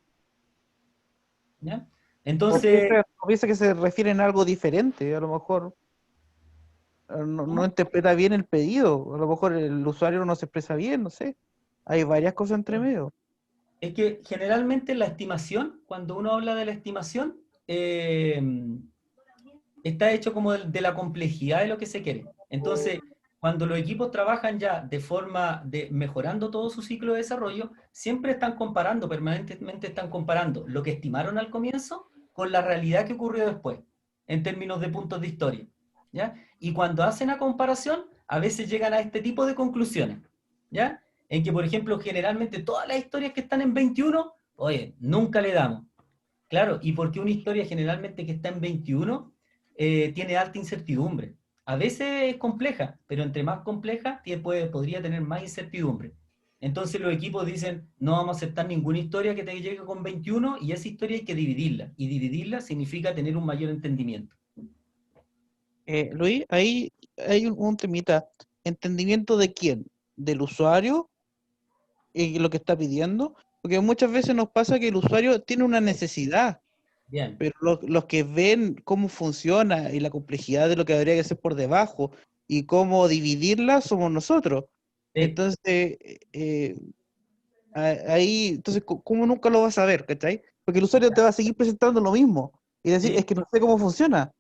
¿Ya? Entonces... O piensa que se refieren a algo diferente, a lo mejor no interpreta bien el pedido, a lo mejor el usuario no se expresa bien, no sé. Hay varias cosas entre medio. Es que generalmente la estimación, cuando uno habla de la estimación, está hecho como de la complejidad de lo que se quiere. Entonces, cuando los equipos trabajan ya de forma de mejorando todo su ciclo de desarrollo, siempre están comparando, permanentemente están comparando lo que estimaron al comienzo con la realidad que ocurrió después, en términos de puntos de historia, ¿ya? Y cuando hacen la comparación, a veces llegan a este tipo de conclusiones, ¿ya? En que, por ejemplo, generalmente todas las historias que están en 21, oye, nunca le damos. Claro, y porque una historia generalmente que está en 21 tiene alta incertidumbre. A veces es compleja, pero entre más compleja podría tener más incertidumbre. Entonces los equipos dicen, no vamos a aceptar ninguna historia que te llegue con 21 y esa historia hay que dividirla. Y dividirla significa tener un mayor entendimiento. Luis, ahí hay un temita. ¿entendimiento de quién? ¿Del usuario y lo que está pidiendo? Porque muchas veces nos pasa que el usuario tiene una necesidad, Bien. pero los que ven cómo funciona y la complejidad de lo que habría que hacer por debajo y cómo dividirla somos nosotros. Sí. Entonces, ahí, entonces, ¿cómo nunca lo vas a ver, cachai? Porque el usuario te va a seguir presentando lo mismo y decir, Sí. es que no sé cómo funciona.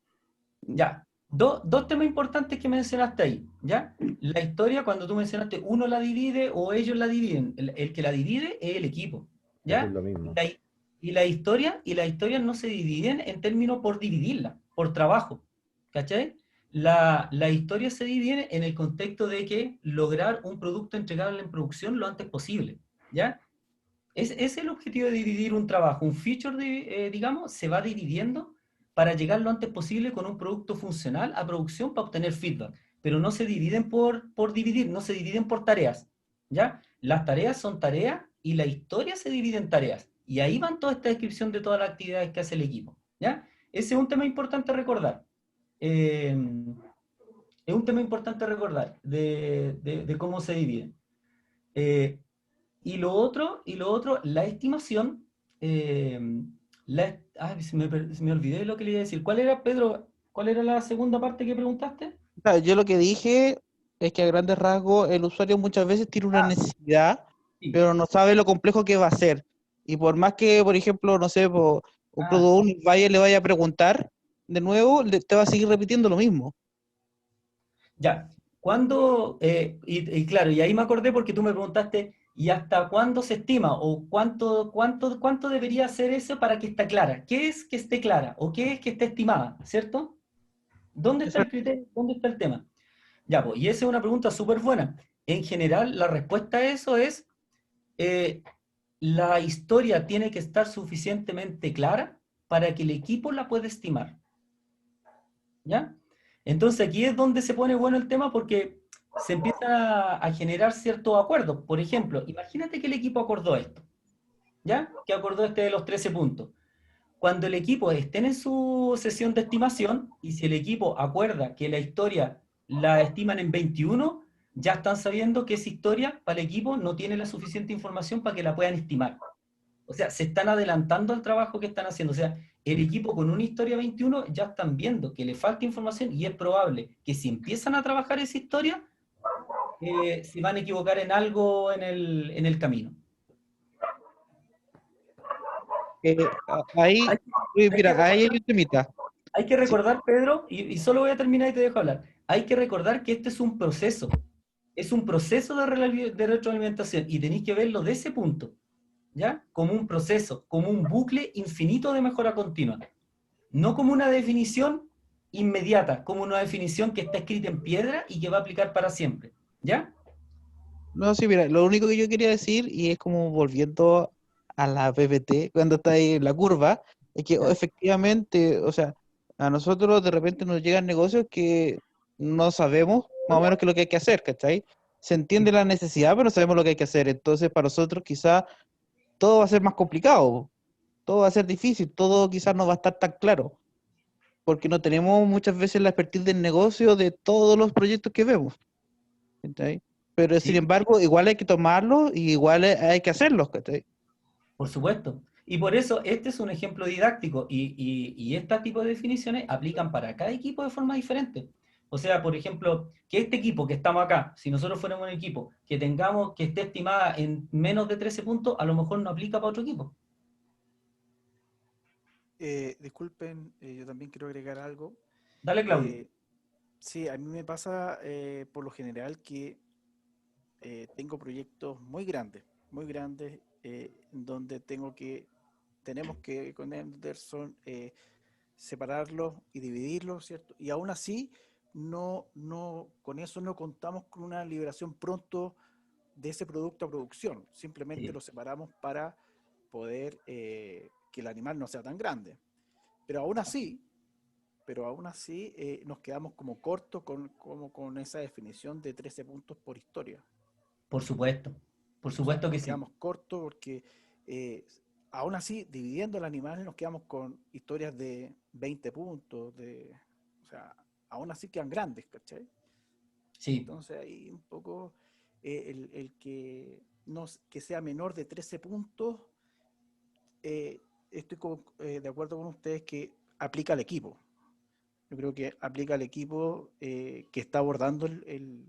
Ya, dos temas importantes que mencionaste ahí, ¿ya? La historia, cuando tú mencionaste, uno la divide o ellos la dividen. El que la divide es el equipo, Eso es ¿ya? lo mismo. Y la historia no se dividen en términos por dividirla, por trabajo, ¿cachai? La historia se divide en el contexto de que lograr un producto entregable en producción lo antes posible, ¿ya? Es el objetivo de dividir un trabajo. Un feature, digamos, se va dividiendo para llegar lo antes posible con un producto funcional a producción para obtener feedback. Pero no se dividen por dividir, no se dividen por tareas. ¿Ya? Las tareas son tareas y la historia se divide en tareas. Y ahí van toda esta descripción de todas las actividades que hace el equipo. ¿Ya? Ese es un tema importante a recordar. Es un tema importante a recordar de cómo se dividen. Eh, y lo otro, la estimación, eh, se me olvidé lo que le iba a decir. ¿Cuál era, Pedro? ¿Cuál era la segunda parte que preguntaste? Claro, yo lo que dije es que a grandes rasgos el usuario muchas veces tiene una necesidad, Sí. pero no sabe lo complejo que va a ser. Y por más que, por ejemplo, no sé, un producto le vaya a preguntar, de nuevo, te va a seguir repitiendo lo mismo. Ya. ¿Cuándo? Y claro, y ahí me acordé porque tú me preguntaste, ¿y hasta cuándo se estima? ¿O cuánto debería ser eso para que esté clara? ¿Qué es que esté clara? ¿O qué es que esté estimada? ¿Cierto? ¿Dónde está el criterio? ¿Dónde está el tema? Ya, pues, y esa es una pregunta súper buena. En general, la respuesta a eso es, eh, la historia tiene que estar suficientemente clara para que el equipo la pueda estimar. ¿Ya? Entonces aquí es donde se pone bueno el tema porque se empieza a generar ciertos acuerdos. Por ejemplo, imagínate que el equipo acordó esto, ¿ya? Que acordó este de los 13 puntos. Cuando el equipo esté en su sesión de estimación y si el equipo acuerda que la historia la estiman en 21, ya están sabiendo que esa historia para el equipo no tiene la suficiente información para que la puedan estimar. O sea, se están adelantando al trabajo que están haciendo. O sea, el equipo con una historia 21 ya están viendo que le falta información y es probable que si empiezan a trabajar esa historia, se van a equivocar en algo en el camino. Ahí, mira, ahí hay un temita. Hay que recordar, Pedro, y solo voy a terminar y te dejo hablar. Hay que recordar que este es un proceso de retroalimentación y tenéis que verlo de ese punto, ¿ya? Como un proceso, como un bucle infinito de mejora continua. No como una definición inmediata, como una definición que está escrita en piedra y que va a aplicar para siempre, ¿ya? No, sí, mira, lo único que yo quería decir, y es como volviendo a la PPT, cuando está ahí en la curva, es que efectivamente, o sea, a nosotros de repente nos llegan negocios que no sabemos más o menos qué es lo que hay que hacer, ¿cachai? Se entiende la necesidad, pero no sabemos lo que hay que hacer. Entonces, para nosotros quizás todo va a ser más complicado, todo va a ser difícil, todo quizás no va a estar tan claro, porque no tenemos muchas veces la expertise del negocio de todos los proyectos que vemos. ¿Cachai? Pero sin embargo, igual hay que tomarlo y igual hay que hacerlos, ¿cachai? Por supuesto. Y por eso este es un ejemplo didáctico y este tipo de definiciones aplican para cada equipo de forma diferente. O sea, por ejemplo, que este equipo que estamos acá, si nosotros fuéramos un equipo que tengamos que esté estimada en menos de 13 puntos, a lo mejor no aplica para otro equipo. Disculpen, yo también quiero agregar algo. Dale, Claudio. Sí, a mí me pasa por lo general que tengo proyectos muy grandes, donde tenemos que con Anderson separarlos y dividirlos, ¿cierto? Y aún así, con eso no contamos con una liberación pronto de ese producto a producción. Simplemente lo separamos para poder que el animal no sea tan grande. Pero aún así nos quedamos como cortos con esa definición de 13 puntos por historia. Por supuesto que sí. Nos quedamos cortos porque aún así, dividiendo el animal, nos quedamos con historias de 20 puntos, o sea, aún así quedan grandes, ¿cachai? Sí. Entonces ahí un poco el que, que sea menor de 13 puntos, estoy de acuerdo con ustedes que aplica al equipo. Yo creo que aplica al equipo que está abordando el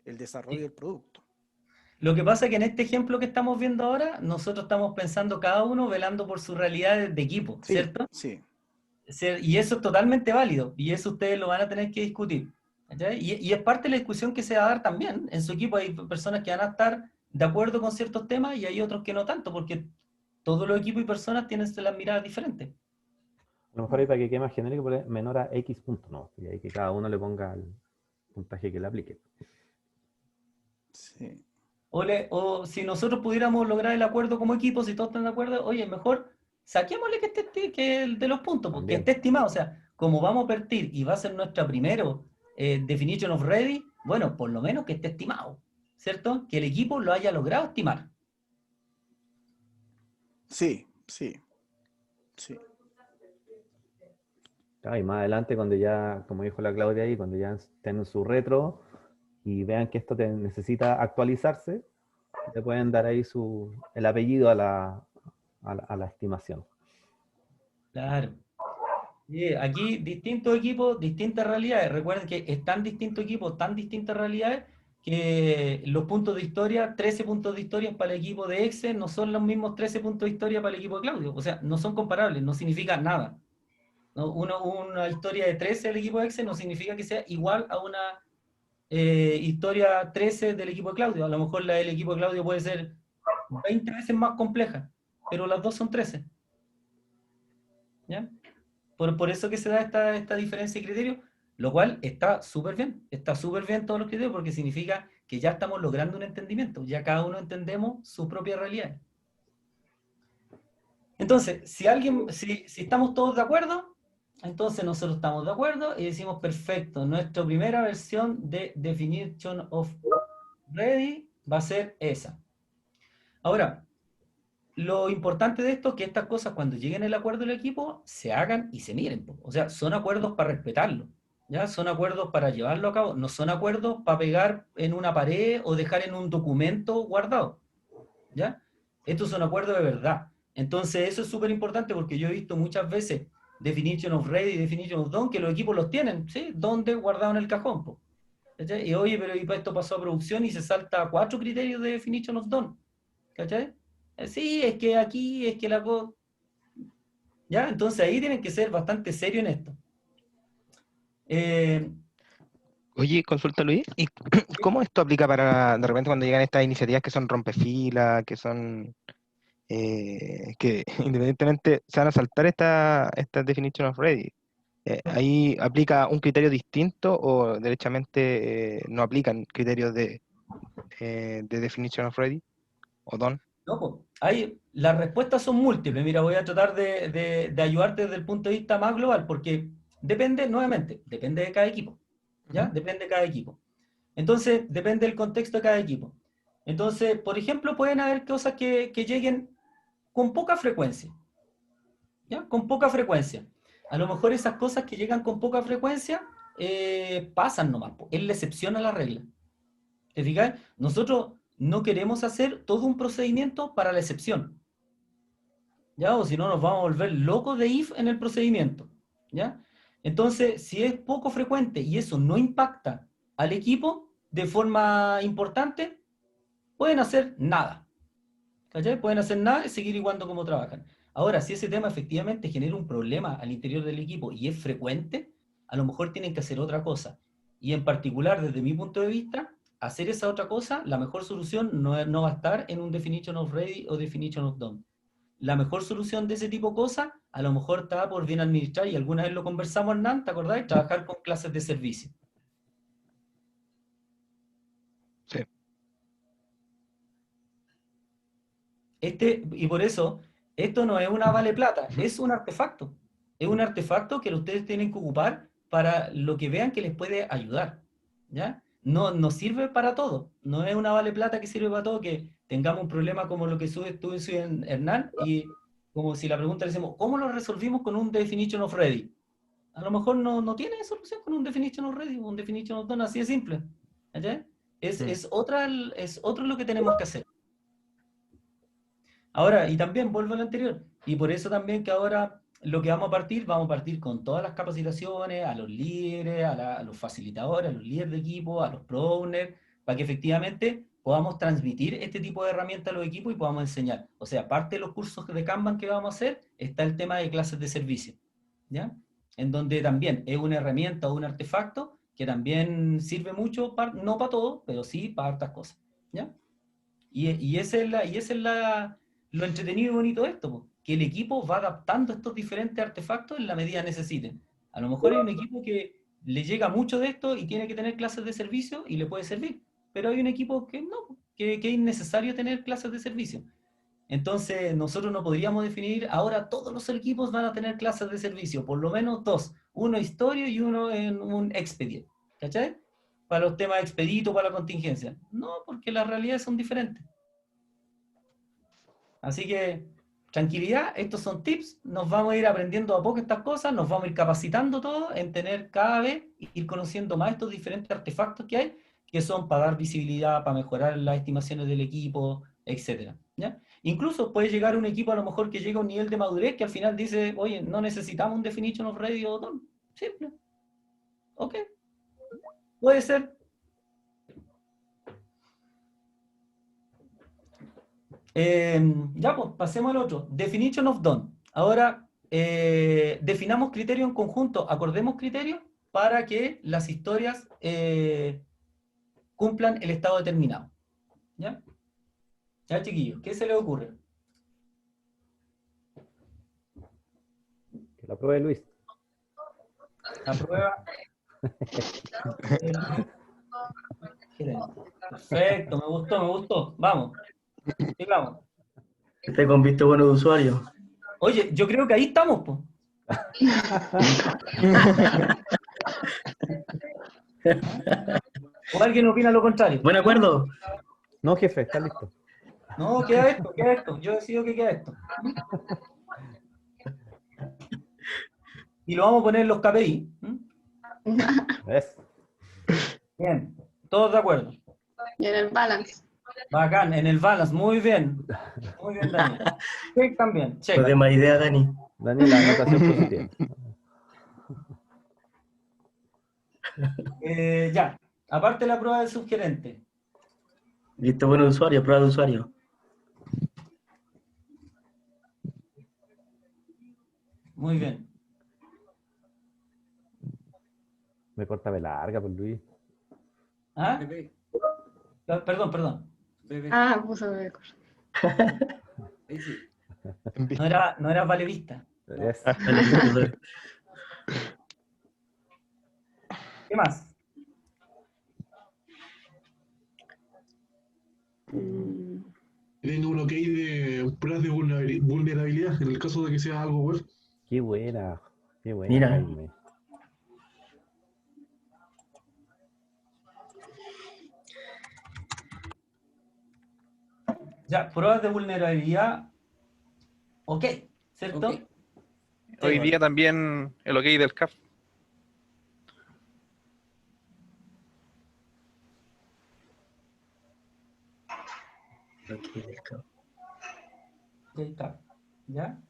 desarrollo del producto. Lo que pasa es que en este ejemplo que estamos viendo ahora, nosotros estamos pensando cada uno velando por su realidad de equipo, Sí, ¿cierto? sí. Y eso es totalmente válido, y eso ustedes lo van a tener que discutir. ¿Cachai? Y es parte de la discusión que se va a dar también. En su equipo hay personas que van a estar de acuerdo con ciertos temas y hay otros que no tanto, porque todos los equipos y personas tienen las miradas diferentes. A lo mejor ahí para que quede más genérico, menor a X punto, no. Y ahí que cada uno le ponga el puntaje que le aplique. Sí. O si nosotros pudiéramos lograr el acuerdo como equipo, si todos están de acuerdo, oye, mejor saquémosle que el de los puntos, porque También. esté estimado. O sea, como vamos a partir y va a ser nuestra primero definition of ready, bueno, por lo menos que esté estimado, ¿cierto? Que el equipo lo haya logrado estimar. Sí, sí, sí. Y más adelante, cuando ya, como dijo la Claudia ahí, cuando ya estén en su retro y vean que esto necesita actualizarse, le pueden dar ahí el apellido a la estimación. Claro. Aquí distintos equipos, distintas realidades. Recuerden que es tan distintos equipos, tan distintas realidades, que los puntos de historia, 13 puntos de historia para el equipo de Excel no son los mismos 13 puntos de historia para el equipo de Claudio. O sea, no son comparables, no significa nada. ¿No? Una historia de 13 del equipo de Excel no significa que sea igual a una historia 13 del equipo de Claudio. A lo mejor la del equipo de Claudio puede ser 20 veces más compleja, pero las dos son 13. ¿Ya? Por eso que se da esta diferencia de criterio, lo cual está súper bien todos los criterios, porque significa que ya estamos logrando un entendimiento, ya cada uno entendemos su propia realidad. Entonces, si estamos todos de acuerdo, entonces nosotros estamos de acuerdo y decimos, perfecto, nuestra primera versión de Definition of Ready va a ser esa. Ahora, lo importante de esto es que estas cosas, cuando lleguen al acuerdo del equipo, se hagan y se miren. O sea, son acuerdos para respetarlo, ¿ya? Son acuerdos para llevarlo a cabo, no son acuerdos para pegar en una pared o dejar en un documento guardado, ¿ya? Estos son acuerdos de verdad. Entonces, eso es súper importante porque yo he visto muchas veces Definition of Ready y Definition of Done, que los equipos los tienen, ¿sí? ¿Dónde? Guardado en el cajón, po. ¿Cachai? Y oye, pero esto pasó a producción y se salta 4 criterios de Definition of Done, ¿cachai? Sí, es que aquí, es que la cosa... ¿Ya? Entonces ahí tienen que ser bastante serios en esto. Oye, consulta Luis, ¿y cómo esto aplica para de repente cuando llegan estas iniciativas que son rompefilas, que son que independientemente se van a saltar esta definition of ready? ¿Ahí aplica un criterio distinto o derechamente no aplican criterios de definition of ready o done? No, pues, las respuestas son múltiples. Mira, voy a tratar de ayudarte desde el punto de vista más global, porque depende, nuevamente, depende de cada equipo. ¿Ya? Depende de cada equipo. Entonces, depende del contexto de cada equipo. Entonces, por ejemplo, pueden haber cosas que lleguen con poca frecuencia. ¿Ya? Con poca frecuencia. A lo mejor esas cosas que llegan con poca frecuencia pasan nomás. Es la excepción a la regla. ¿Te fijas? Nosotros no queremos hacer todo un procedimiento para la excepción. ¿Ya? O si no, nos vamos a volver locos de if en el procedimiento. ¿Ya? Entonces, si es poco frecuente y eso no impacta al equipo de forma importante, pueden hacer nada. ¿Cachai? Pueden hacer nada y seguir igual como trabajan. Ahora, si ese tema efectivamente genera un problema al interior del equipo y es frecuente, a lo mejor tienen que hacer otra cosa. Y en particular, desde mi punto de vista, hacer esa otra cosa, la mejor solución no va a estar en un definition of ready o definition of done. La mejor solución de ese tipo de cosas, a lo mejor está por bien administrar, y alguna vez lo conversamos, Hernán, ¿te acordáis? Trabajar con clases de servicio. Sí. Y por eso, esto no es una vale plata, es un artefacto. Es un artefacto que ustedes tienen que ocupar para lo que vean que les puede ayudar. ¿Ya? No sirve para todo. No es una vale plata que sirve para todo, que tengamos un problema como lo que tuvo Hernán, y como si la pregunta le decimos, ¿cómo lo resolvimos con un definition of ready? a lo mejor no tiene solución con un definition of ready, un definition of done, así de simple. ¿Cachai? Es otro lo que tenemos que hacer. Ahora, y también vuelvo al anterior, y por eso también que ahora lo que vamos a partir con todas las capacitaciones, a los líderes, a los facilitadores, a los líderes de equipo, a los product owners, para que efectivamente podamos transmitir este tipo de herramientas a los equipos y podamos enseñar. O sea, aparte de los cursos de Kanban que vamos a hacer, está el tema de clases de servicio, ¿ya? En donde también es una herramienta o un artefacto que también sirve mucho, no para todo, pero sí para hartas cosas, ¿ya? Y esa es lo entretenido y bonito de esto, po, que el equipo va adaptando estos diferentes artefactos en la medida que necesiten. A lo mejor hay un equipo que le llega mucho de esto y tiene que tener clases de servicio y le puede servir, pero hay un equipo que no, que es innecesario tener clases de servicio. Entonces, nosotros no podríamos definir, ahora todos los equipos van a tener clases de servicio, por lo menos 2, uno historia y uno en un expedient, ¿cachai? Para los temas expedito, para la contingencia. No, porque las realidades son diferentes. Así que, tranquilidad, estos son tips, nos vamos a ir aprendiendo a poco estas cosas, nos vamos a ir capacitando todos en tener cada vez, ir conociendo más estos diferentes artefactos que hay, que son para dar visibilidad, para mejorar las estimaciones del equipo, etcétera, ¿ya? Incluso puede llegar un equipo a lo mejor que llega a un nivel de madurez que al final dice, oye, no necesitamos un definition of ready o done. Simple. Ok. Puede ser. Ya, pues, pasemos al otro. Definition of done. Ahora, definamos criterios en conjunto, acordemos criterios para que las historias cumplan el estado determinado. ¿Ya? Ya, chiquillos, ¿qué se les ocurre? Que la pruebe Luis. La prueba. Perfecto, me gustó. Vamos. Sigamos. Este con visto bueno de usuario. Oye, yo creo que ahí estamos, po. ¿O alguien opina lo contrario? Buen acuerdo. No, jefe, está listo. No, queda esto. Yo decido que queda esto. Y lo vamos a poner en los KPI. ¿Ves? Bien, todos de acuerdo. Y en el balance. Bacán, en el balance, muy bien. Muy bien, Daniel. Check también, check. Pues de más idea, Dani. Daniel, la anotación positiva. Ya, aparte de la prueba del subgerente. Visto bueno de usuario, prueba de usuario. Muy bien. Me corta de larga, por Luis. ¿Ah? Perdón. Ah, puso bebé. No era valevista. Yes. ¿Qué más? Tengo un ok de pruebas de vulnerabilidad en el caso de que sea algo web. Qué buena. Mira. Jaime. Ya, pruebas de vulnerabilidad. Ok, ¿cierto? Ok. Hoy día también el ok del CAF. Ok, CAP. ¿Ya?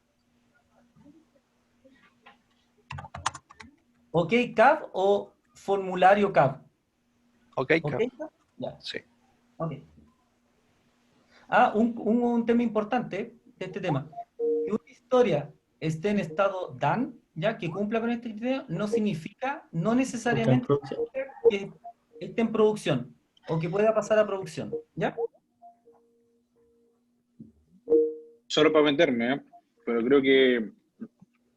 ¿Ok, CAP o formulario CAP? Ok, CAF. ¿Ok, CAP? Ya. Sí. Ok. Ah, un tema importante de este tema. Que una historia esté en estado done, ya que cumpla con este criterio, no significa, no necesariamente que esté en producción o que pueda pasar a producción, ¿ya? Solo para meterme, ¿eh? Pero creo que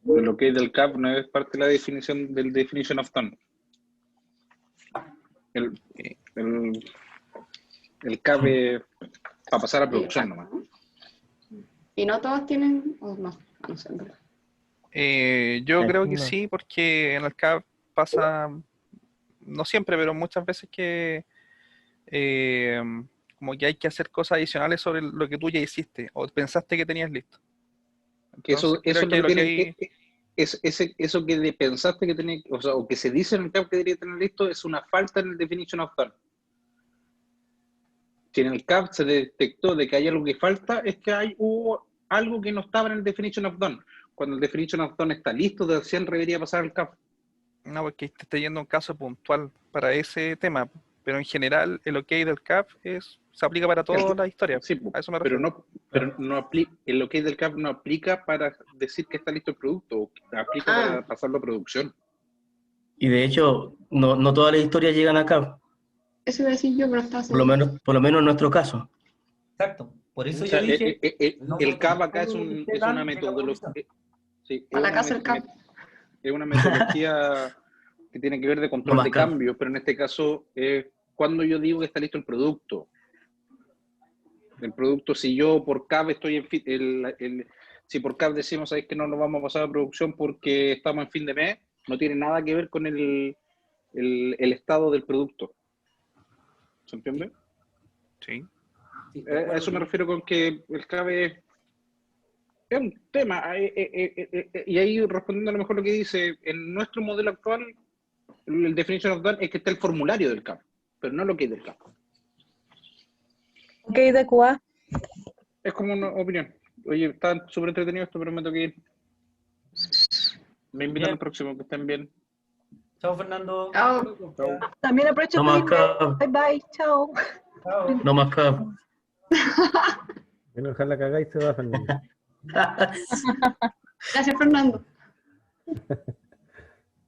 lo que es del CAP no es parte de la definición del definition of done. El CAP es para pasar a producción nomás. ¿Y no todos tienen? O no sé, en verdad. Yo creo que No. sí, porque en el CAP pasa, no siempre, pero muchas veces que como que hay que hacer cosas adicionales sobre lo que tú ya hiciste o pensaste que tenías listo. Que eso Entonces, es creo lo que que tiene, eso que pensaste que tenía, o sea, o que se dice en el CAP que debería tener listo, es una falta en el definition of done. Si en el CAP se detectó de que hay algo que falta, es que hubo algo que no estaba en el definition of done. Cuando el definition of done está listo, de acción debería pasar al CAP. No, porque te está yendo un caso puntual para ese tema, pero en general el OK del CAP se aplica para toda la historia. Sí, a eso me refiero. pero no aplica, el OK del CAP no aplica para decir que está listo el producto, aplica para pasarlo a producción. Y de hecho, no todas las historias llegan a CAP, Eso iba a decir yo, pero está por lo menos en nuestro caso. Exacto. Por eso O sea, yo dije... el CAP acá es una metodología. Sí, A la casa del CAP. Es una metodología que tiene que ver de control de cambios, pero en este caso es cuando yo digo que está listo el producto. El producto, si yo por CAP estoy en si por CAP decimos ¿sabes que no nos vamos a pasar a producción porque estamos en fin de mes? No tiene nada que ver con el estado del producto. ¿Se entiende? Sí. A eso me refiero con que el CAP es un tema. Y ahí respondiendo a lo mejor lo que dice, en nuestro modelo actual, el definition of done es que está el formulario del CAP, pero no lo que es del CAP. Ok, de QA. Es como una opinión. Oye, está súper entretenido esto, pero me tengo que ir. Me invitan al próximo, que estén bien. Chao, Fernando. Chao. También aprovecho No de más pedirme. Bye bye, chao. No más CAP. Quiero dejarla cagada y se va, Fernando. Gracias, Fernando.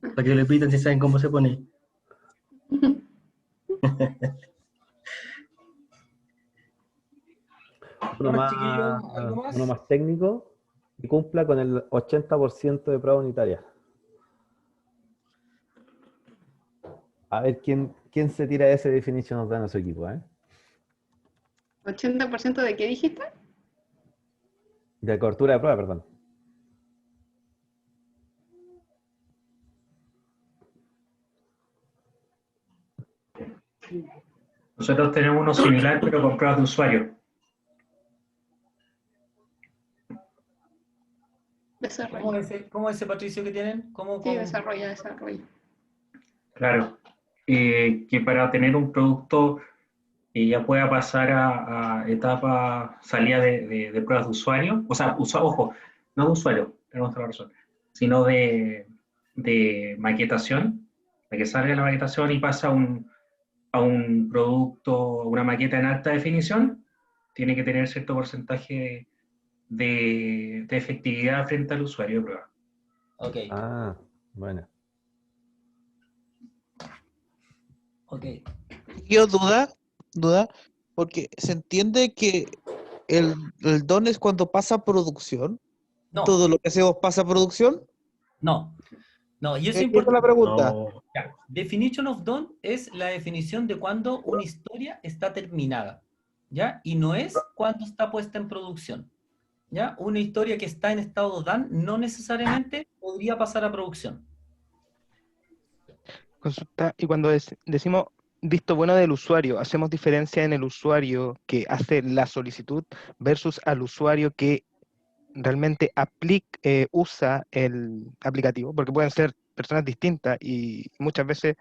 Para que le pitan si saben cómo se pone. Uno más técnico y cumpla con el 80% de prueba unitaria. A ver quién se tira ese definition of done a su equipo, ¿eh? ¿80% de qué dijiste? De cobertura de prueba, perdón. Nosotros tenemos uno similar, pero con pruebas de usuario. ¿Cómo es ese, Patricio, que tienen? Sí, desarrolla. Claro. Que para tener un producto que ya pueda pasar a etapa salida de pruebas de usuario, o sea, ojo, no de usuario, tenemos otra razón, sino de maquetación, de que salga la maquetación y pasa a un producto, una maqueta en alta definición, tiene que tener cierto porcentaje de efectividad frente al usuario de prueba. Ok. Ah, bueno. Ok. Yo duda, porque se entiende que el don es cuando pasa a producción. No. ¿Todo lo que hacemos pasa a producción? No, y eso es Esa es importante. la pregunta. Ya. Definition of done es la definición de cuando una historia está terminada, ¿ya? Y no es cuando está puesta en producción, ¿ya? Una historia que está en estado done no necesariamente podría pasar a producción. Consulta, y cuando decimos visto bueno del usuario, ¿hacemos diferencia en el usuario que hace la solicitud versus al usuario que realmente usa el aplicativo? Porque pueden ser personas distintas y muchas veces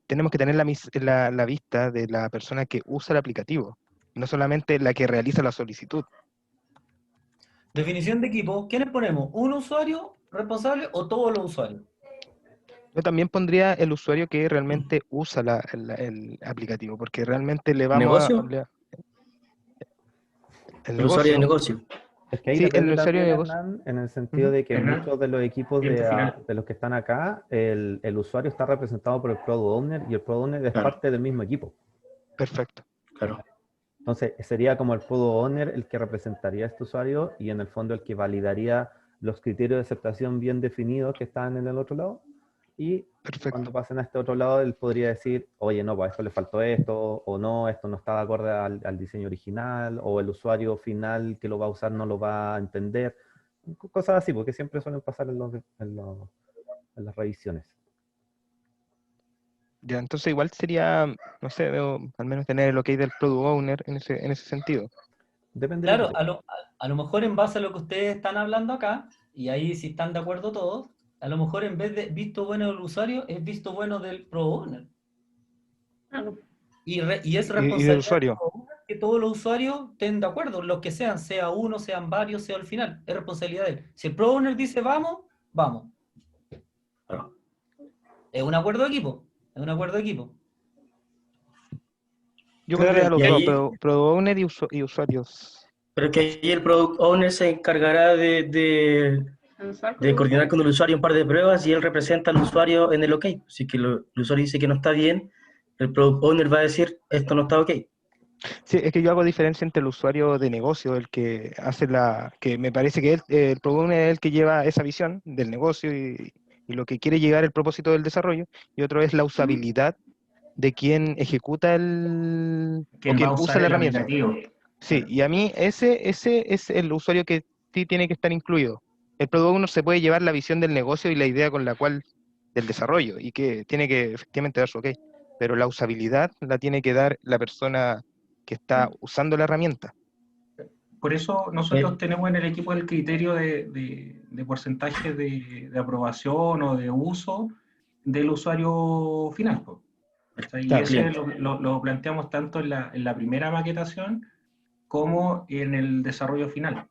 tenemos que tener la vista de la persona que usa el aplicativo, no solamente la que realiza la solicitud. Definición de equipo, ¿quiénes ponemos? ¿Un usuario responsable o todos los usuarios? Yo también pondría el usuario que realmente usa el aplicativo, porque realmente le vamos ¿Negocio? El usuario de negocio. Es que ahí Sí, depende el usuario también, de negocio. Hernán, en el sentido de que muchos de los equipos Cliente final. de los que están acá, el usuario está representado por el Product Owner y el Product Owner es parte del mismo equipo. Perfecto. Claro. Entonces, sería como el Product Owner el que representaría a este usuario y en el fondo el que validaría los criterios de aceptación bien definidos que están en el otro lado. Y cuando pasen a este otro lado, él podría decir, oye, no, pues a esto le faltó esto, o no, esto no está de acuerdo al diseño original, o el usuario final que lo va a usar no lo va a entender. Cosas así, porque siempre suelen pasar en las revisiones. Ya, entonces igual sería, no sé, al menos tener el OK del Product Owner en ese sentido. Depende. Claro, a lo mejor en base a lo que ustedes están hablando acá, y ahí si están de acuerdo todos, a lo mejor en vez de visto bueno del usuario, es visto bueno del Product Owner. Y es Y del responsabilidad usuario. que todos los usuarios estén de acuerdo, los que sean, sea uno, sean varios, sea al final, es responsabilidad de él. Si el Product Owner dice vamos, vamos. Es un acuerdo de equipo, es un acuerdo de equipo. Yo Claro, pondría a los y dos, ahí- Product Owner y usuarios. Pero que ahí el Product Owner se encargará de coordinar con el usuario un par de pruebas y él representa al usuario en el OK. Si que el usuario dice que no está bien, el Product Owner va a decir, esto no está OK. Sí, es que yo hago diferencia entre el usuario de negocio, el que hace que me parece que el Product Owner es el que lleva esa visión del negocio y lo que quiere llegar el propósito del desarrollo, y otro es la usabilidad de quien ejecuta o ¿Quién va quien a usa usar la el herramienta. aplicativo? Sí, y a mí ese es el usuario que sí tiene que estar incluido. El Product Owner se puede llevar la visión del negocio y la idea con la cual del desarrollo, y que tiene que efectivamente dar su OK, pero la usabilidad la tiene que dar la persona que está usando la herramienta. Por eso nosotros tenemos en el equipo el criterio de porcentaje de aprobación o de uso del usuario final, po. ¿Cachai? Y Claro, ese cliente. lo planteamos tanto en la primera maquetación como en el desarrollo final.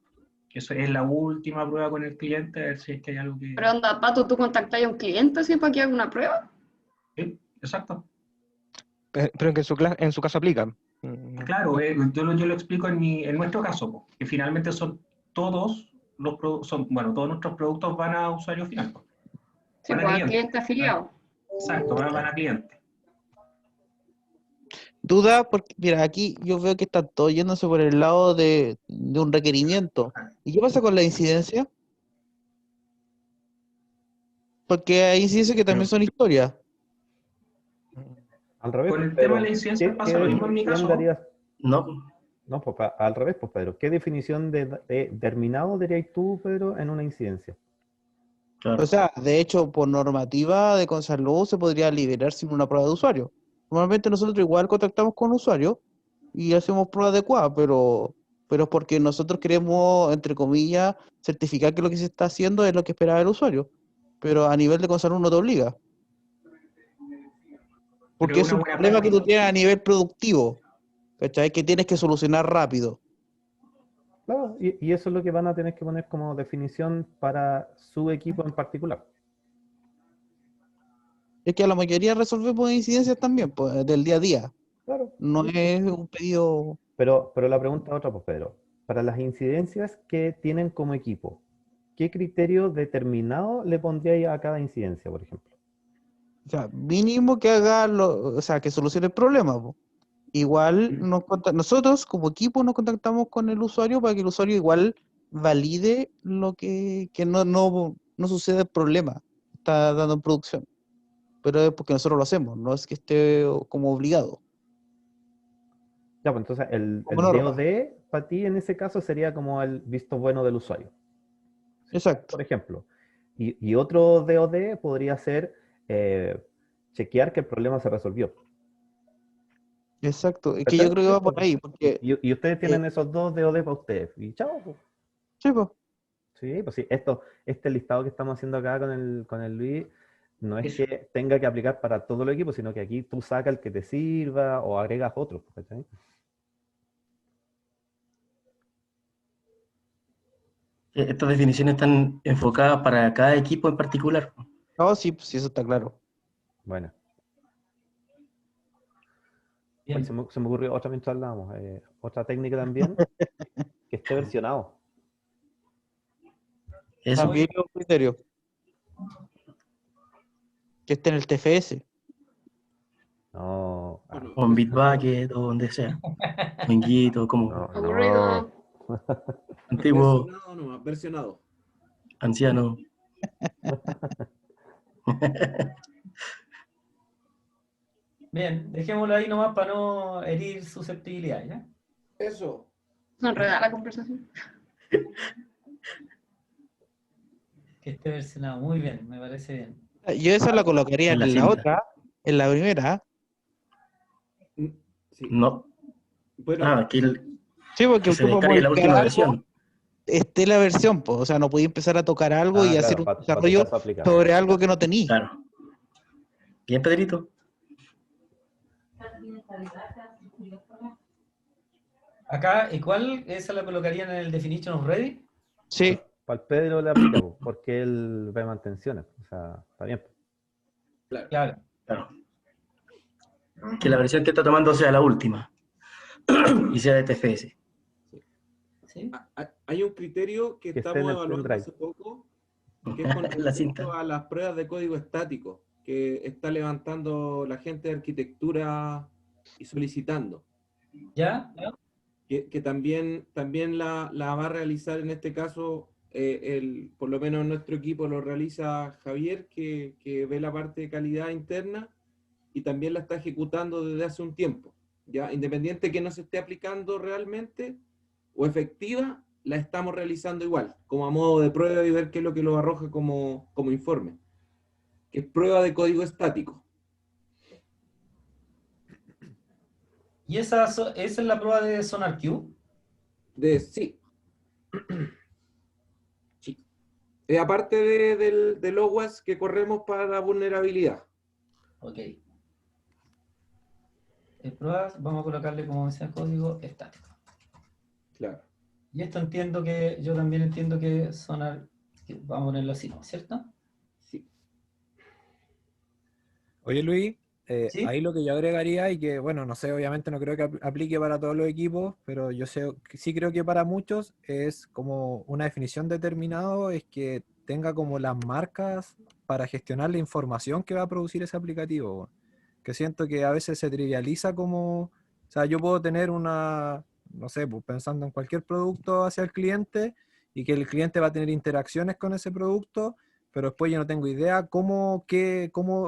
Que eso es la última prueba con el cliente, a ver si es que hay algo que... Pero anda, Pato, ¿tú contactas a un cliente así para que haga una prueba? Sí, exacto. Pero que en su caso aplica. Claro, yo lo explico en nuestro caso, po, que finalmente son todos todos nuestros productos van a usuario final, po. Sí, Van a pues al cliente. cliente afiliado. Exacto, van a cliente. Duda, porque mira, aquí yo veo que están todos yéndose por el lado de un requerimiento. ¿Y qué pasa con la incidencia? Porque hay incidencias que también son historias. Al revés, Con el Pedro, tema de la incidencia pasa lo mismo en mi definición caso. darías? No, No, pues al revés, pues Pedro. ¿Qué definición de terminado dirías tú, Pedro, en una incidencia? O sea, de hecho, por normativa de Consalud se podría liberar sin una prueba de usuario. Normalmente nosotros igual contactamos con usuarios y hacemos pruebas adecuadas, pero es porque nosotros queremos, entre comillas, certificar que lo que se está haciendo es lo que esperaba el usuario. Pero a nivel de Consalud no te obliga. Porque Pero es una un buena problema que tú práctica. tienes a nivel productivo, ¿cachai? Que tienes que solucionar rápido. Claro, y eso es lo que van a tener que poner como definición para su equipo en particular. Es que a la mayoría resolvemos incidencias también, pues, del día a día. Claro. No es un pedido... Pero la pregunta es otra, pues Pedro. Para las incidencias que tienen como equipo, ¿qué criterio determinado le pondríais a cada incidencia, por ejemplo? O sea, mínimo que haga, o sea, que solucione el problema, po. Igual nosotros como equipo nos contactamos con el usuario para que el usuario igual valide lo que no suceda el problema que está dando en producción. Pero es porque nosotros lo hacemos, no es que esté como obligado. Ya, pues entonces el Como norma. DOD para ti en ese caso sería como el visto bueno del usuario. Exacto. Por ejemplo. Y otro DOD podría ser chequear que el problema se resolvió. Exacto, es que yo creo que va por ahí, porque... Y ustedes tienen esos dos DOD para ustedes. Y chao. Pues. Sí, pues. Sí, pues sí. Este listado que estamos haciendo acá con el Luis no es que tenga que aplicar para todo el equipo, sino que aquí tú sacas el que te sirva o agregas otro. ¿Cachai? Estas definiciones están enfocadas para cada equipo en particular. No, sí, pues sí, eso está claro. Bueno. Oye, se me ocurrió otra mientras hablábamos. Otra técnica también, que esté versionado. Eso. También es un criterio. Que esté en el TFS. No. O en Bitbucket o donde sea. O en Git o como. Aburrido. Antiguo. Versionado nomás, versionado. Anciano. Bien, dejémoslo ahí nomás para no herir susceptibilidad, ¿ya? Eso. No enredar la conversación. Que esté versionado. Muy bien, me parece bien. Yo esa la colocaría En la en la cinta. otra, en la primera. No. Bueno, Ah, que Sí, porque se tú puedes descargue la modificar última algo. versión. esté la versión, pues. O sea, no podía empezar a tocar algo y hacer un desarrollo sobre algo que no tenía. Claro. Bien, Pedrito. Acá, ¿y cuál esa la colocarían en el definition of ready? Sí. Para el Pedro le aplica, po, porque él ve mantenciones. O sea, está bien. Claro. Que la versión que está tomando sea la última. Y sea de TFS. Hay un criterio que Que esté estamos en el evaluando pendrive. hace poco, que es con La cinta. respecto a las pruebas de código estático, que está levantando la gente de arquitectura y solicitando. ¿Ya? Que también la va a realizar en este caso, por lo menos nuestro equipo lo realiza Javier, que ve la parte de calidad interna y también la está ejecutando desde hace un tiempo. ¿Ya? Independiente que no se esté aplicando realmente o efectiva, la estamos realizando igual, como a modo de prueba y ver qué es lo que lo arroja como informe. Que es prueba de código estático. ¿Y esa es la prueba de SonarQube? Sí. Sí. Aparte del OWASP que corremos para la vulnerabilidad. Ok. Pruebas, vamos a colocarle como decía código estático. Claro. Y esto entiendo que, yo también entiendo que vamos a ponerlo así, ¿cierto? Sí. Oye, Luis, ¿Sí? ahí lo que yo agregaría, y que, bueno, no sé, obviamente no creo que aplique para todos los equipos, pero yo sí creo que para muchos es como una definición determinada, es que tenga como las marcas para gestionar la información que va a producir ese aplicativo, weón. Que siento que a veces se trivializa como, o sea, yo puedo tener una, no sé, pues pensando en cualquier producto hacia el cliente y que el cliente va a tener interacciones con ese producto, pero después yo no tengo idea cómo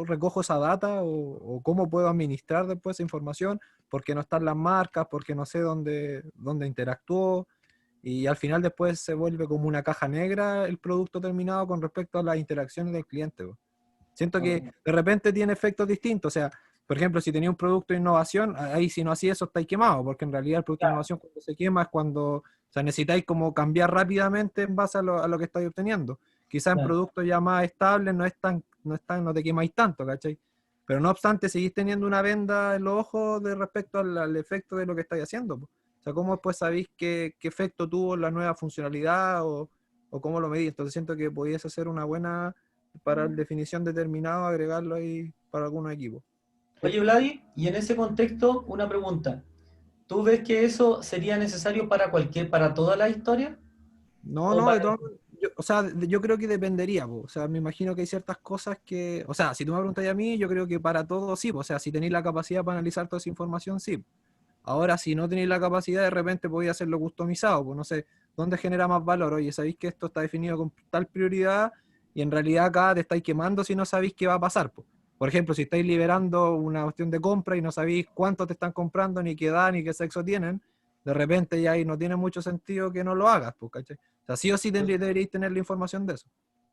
recojo esa data o cómo puedo administrar después esa información, porque no están las marcas, porque no sé dónde interactuó, y al final después se vuelve como una caja negra el producto terminado con respecto a las interacciones del cliente, weón. Siento que de repente tiene efectos distintos. O sea, por ejemplo, si tenía un producto de innovación, ahí si no hacía eso estáis quemados, porque en realidad el producto de innovación cuando se quema es cuando, o sea, necesitáis como cambiar rápidamente en base a lo que estáis obteniendo. Quizás en productos ya más estables no te quemáis tanto, ¿cachai? Pero no obstante, seguís teniendo una venda en los ojos de respecto al efecto de lo que estáis haciendo, po. O sea, ¿cómo después sabéis qué efecto tuvo la nueva funcionalidad o cómo lo medís? Entonces siento que podías hacer una buena para definición determinada, agregarlo ahí para algunos equipos. Oye, Vladi, y en ese contexto, una pregunta. ¿Tú ves que eso sería necesario para toda la historia? No, yo creo que dependería, po. O sea, me imagino que hay ciertas cosas que, o sea, si tú me preguntas a mí, yo creo que para todo sí, po. O sea, si tenéis la capacidad para analizar toda esa información, sí. Ahora, si no tenéis la capacidad, de repente podéis hacerlo customizado, pues no sé, ¿dónde genera más valor? Oye, sabéis que esto está definido con tal prioridad y en realidad acá te estáis quemando si no sabéis qué va a pasar, pues. Por ejemplo, si estáis liberando una cuestión de compra y no sabéis cuánto te están comprando, ni qué edad, ni qué sexo tienen, de repente ya ahí no tiene mucho sentido que no lo hagas, pues, ¿cachai? O sea, sí o sí deberíais tener la información de eso.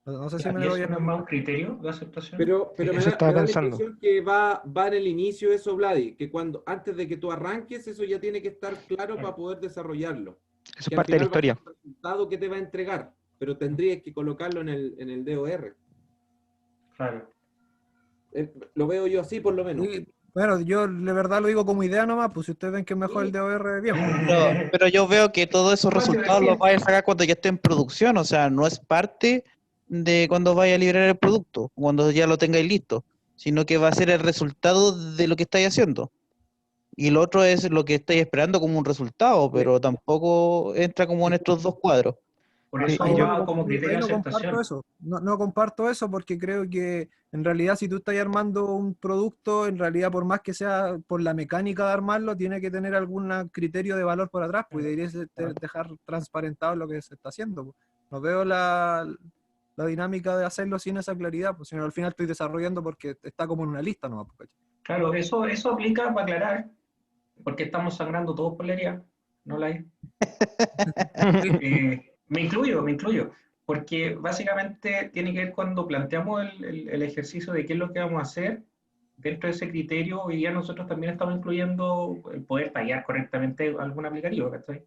No sé si me ¿Y lo eso voy a... no es más un criterio de aceptación? Pero me Eso da estaba la pensando. impresión que va en el inicio eso, Vladi, que antes de que tú arranques, eso ya tiene que estar claro para poder desarrollarlo. Eso es Que al parte de la final va a ser historia. el resultado que te va a entregar, pero tendrías que colocarlo en el DOR. Claro. Lo veo yo así, por lo menos. Sí, bueno, yo de verdad lo digo como idea nomás, pues si ustedes ven que es mejor el DOR, bien. Pero yo veo que todos esos resultados los vais a sacar cuando ya esté en producción, o sea, no es parte de cuando vaya a liberar el producto, cuando ya lo tengáis listo, sino que va a ser el resultado de lo que estáis haciendo. Y lo otro es lo que estáis esperando como un resultado, pero tampoco entra como en estos dos cuadros. Por eso Ahí va como criterio de no comparto aceptación. eso. No comparto eso porque creo que en realidad si tú estás armando un producto, en realidad por más que sea por la mecánica de armarlo, tiene que tener algún criterio de valor por atrás, pues deberías dejar transparentado lo que se está haciendo, pues. No veo la dinámica de hacerlo sin esa claridad, pues sino al final estoy desarrollando porque está como en una lista, ¿no? Claro, eso aplica para aclarar, porque estamos sangrando todos por la herida, no la hay. Me incluyo, porque básicamente tiene que ver cuando planteamos el ejercicio de qué es lo que vamos a hacer. Dentro de ese criterio, hoy día nosotros también estamos incluyendo el poder tallar correctamente algún aplicativo, ¿cachai?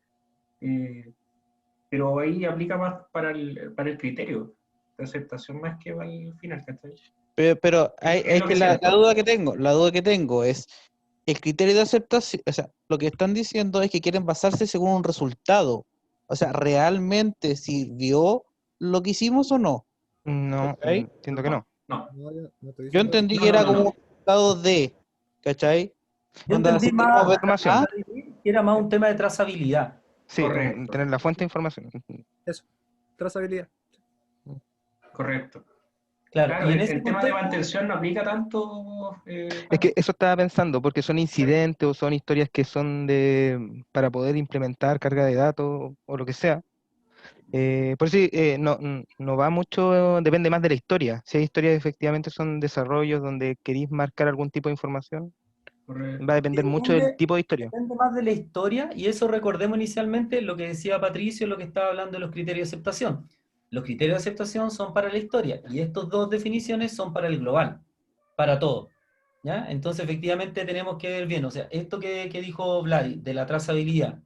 pero ahí aplica más para el criterio de aceptación más que para el final, ¿cachai? Pero Es es lo que que la siento. duda que tengo es, el criterio de aceptación, o sea, lo que están diciendo es que quieren basarse según un resultado. O sea, ¿realmente sirvió lo que hicimos o no? No, ¿Cachai? entiendo que no. No. Yo entendí que era como un resultado de, ¿cachai? Yo Onda, entendí si queremos más, ver Información. más, que era más un tema de trazabilidad. Sí, Correcto. tener la fuente de información. Eso, trazabilidad. Correcto. Claro, Claro, y en el ese tema de contexto, mantención no aplica tanto. Es que eso estaba pensando, porque son incidentes o son historias que son para poder implementar carga de datos o lo que sea. Por eso no va mucho, depende más de la historia. Si hay historias que efectivamente son desarrollos donde queréis marcar algún tipo de información, va a depender mucho del tipo de historia. depende más de la historia, y eso recordemos inicialmente lo que decía Patricio, lo que estaba hablando de los criterios de aceptación. Los criterios de aceptación son para la historia, y estas dos definiciones son para el global, para todo. ¿Ya? Entonces, efectivamente, tenemos que ver bien, o sea, esto que dijo Vladi, de la trazabilidad,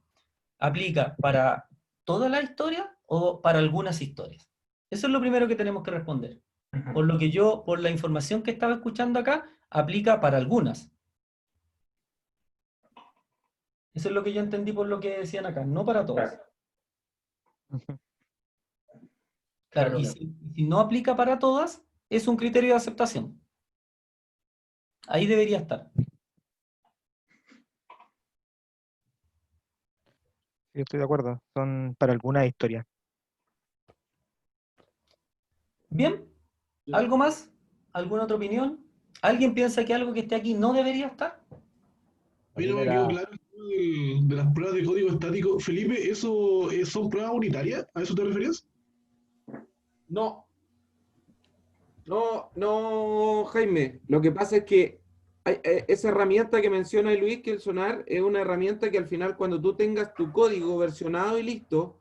¿aplica para toda la historia o para algunas historias? Eso es lo primero que tenemos que responder. Por lo que por la información que estaba escuchando acá, aplica para algunas. Eso es lo que yo entendí por lo que decían acá, no para todas. Claro, y si no aplica para todas, es un criterio de aceptación. Ahí debería estar. Sí, estoy de acuerdo, son para algunas historias. Bien, ¿algo más? ¿Alguna otra opinión? ¿Alguien piensa que algo que esté aquí no debería estar? A mí no me quedó claro el tema de las pruebas de código estático. Felipe, ¿eso son pruebas unitarias? ¿A eso te referías? No. No, Jaime. Lo que pasa es que esa herramienta que menciona Luis, que el Sonar, es una herramienta que al final cuando tú tengas tu código versionado y listo,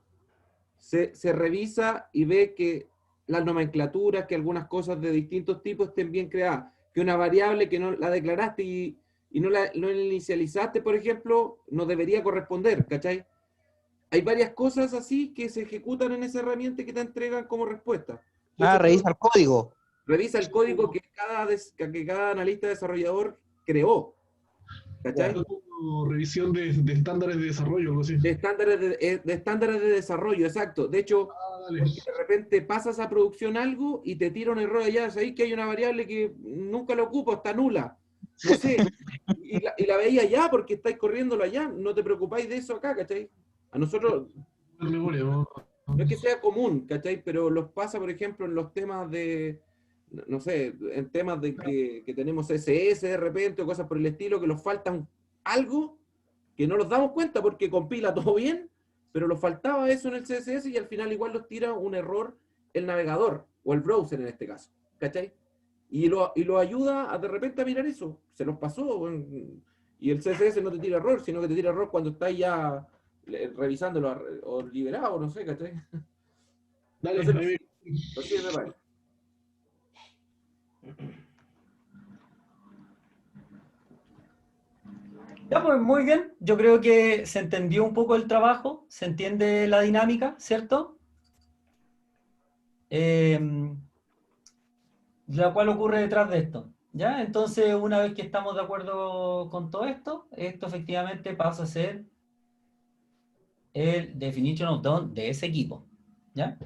se revisa y ve que las nomenclaturas, que algunas cosas de distintos tipos estén bien creadas, que una variable que no la declaraste y no la inicializaste, por ejemplo, no debería corresponder, ¿cachai? Hay varias cosas así que se ejecutan en esa herramienta y que te entregan como respuesta. Entonces, revisa el código. Revisa el código que cada analista desarrollador creó. ¿Cachai? Como revisión de estándares de desarrollo, algo así. De estándares de desarrollo, exacto. De hecho, porque de repente pasas a producción algo y te tira un error allá. Sabéis que hay una variable que nunca la ocupo, está nula. No sé. y la veis allá porque estáis corriéndolo allá. No te preocupáis de eso acá, ¿cachai? A nosotros no es que sea común, ¿cachai? Pero los pasa, por ejemplo, en los temas de, no sé, en temas de que tenemos SS de repente o cosas por el estilo, que nos faltan algo que no nos damos cuenta porque compila todo bien, pero nos faltaba eso en el CSS y al final igual nos tira un error el navegador o el browser en este caso, ¿cachai? Y lo ayuda de repente a mirar eso. Se nos pasó. Y el CSS no te tira error, sino que te tira error cuando estás ya revisándolo o liberado, no sé, ¿cachai? Dale, entonces, así me parece. Ya, pues muy bien. Yo creo que se entendió un poco el trabajo, se entiende la dinámica, ¿cierto? La cual ocurre detrás de esto. ¿Ya? Entonces, una vez que estamos de acuerdo con todo esto, esto efectivamente pasa a ser el definition of done de ese equipo. ¿Ya?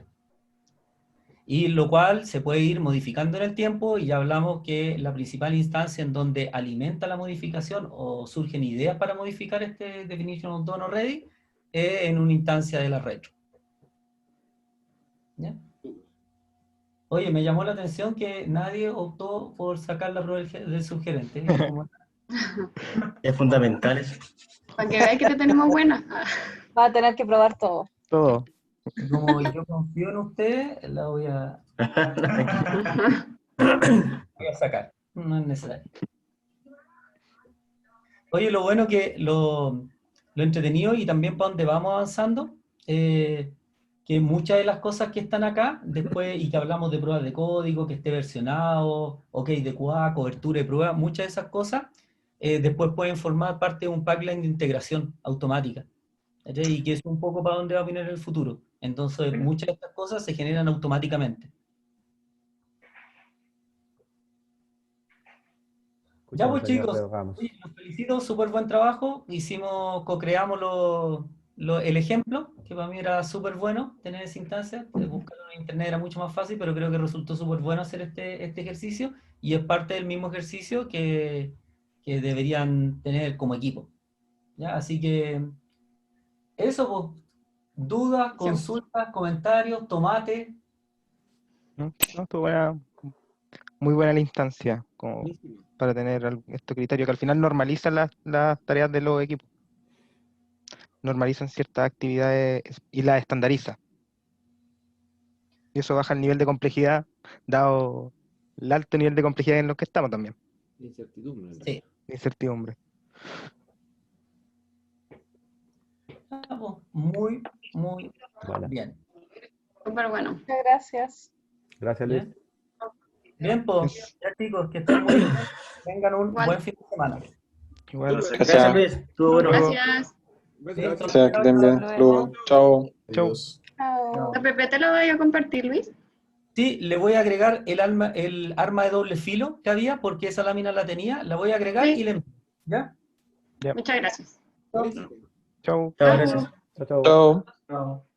Y lo cual se puede ir modificando en el tiempo, y ya hablamos que la principal instancia en donde alimenta la modificación o surgen ideas para modificar este definition of done already es en una instancia de la retro. ¿Ya? Oye, me llamó la atención que nadie optó por sacar la prueba del subgerente. Es fundamental eso. Para que veáis que te tenemos buena. Va a tener que probar todo. Todo. Como yo confío en usted, la voy a sacar. No es necesario. Oye, lo bueno que lo entretenido y también para donde vamos avanzando, que muchas de las cosas que están acá, después, y que hablamos de pruebas de código, que esté versionado, ok, de QA, cobertura de pruebas, muchas de esas cosas, después pueden formar parte de un pipeline de integración automática. ¿cachai? Y que es un poco para dónde va a venir el futuro. Entonces, muchas de estas cosas se generan automáticamente. Ya pues chicos, oye, los felicito, súper buen trabajo. Co-creamos el ejemplo, que para mí era súper bueno tener esa instancia. Buscarlo en internet era mucho más fácil, pero creo que resultó súper bueno hacer este ejercicio, y es parte del mismo ejercicio que deberían tener como equipo. ¿Ya? Así que eso, pues, dudas, consultas, comentarios, tomate. No, estuvo muy buena la instancia como para tener este criterio que al final normaliza las tareas de los equipos. Normalizan ciertas actividades y las estandariza. Y eso baja el nivel de complejidad, dado el alto nivel de complejidad en los que estamos también. Incertidumbre. Sí. Incertidumbre. Muy, muy bien. Súper bueno. Muchas gracias. Gracias, Luis. Bien, pues, ya chicos, que estén muy bien. Tengan un buen fin de semana. Igual. Gracias, Luis. Estuvo bueno. Gracias. Gracias, que estén bien. Saludos. Chao. Chau. ¿La PPT la voy a compartir, Luis? Sí, le voy a agregar el arma de doble filo que había, porque esa lámina la tenía, la voy a agregar y le envío. ¿Ya? Muchas gracias. Chau. Chao, gracias. Chao. Chao. Chao.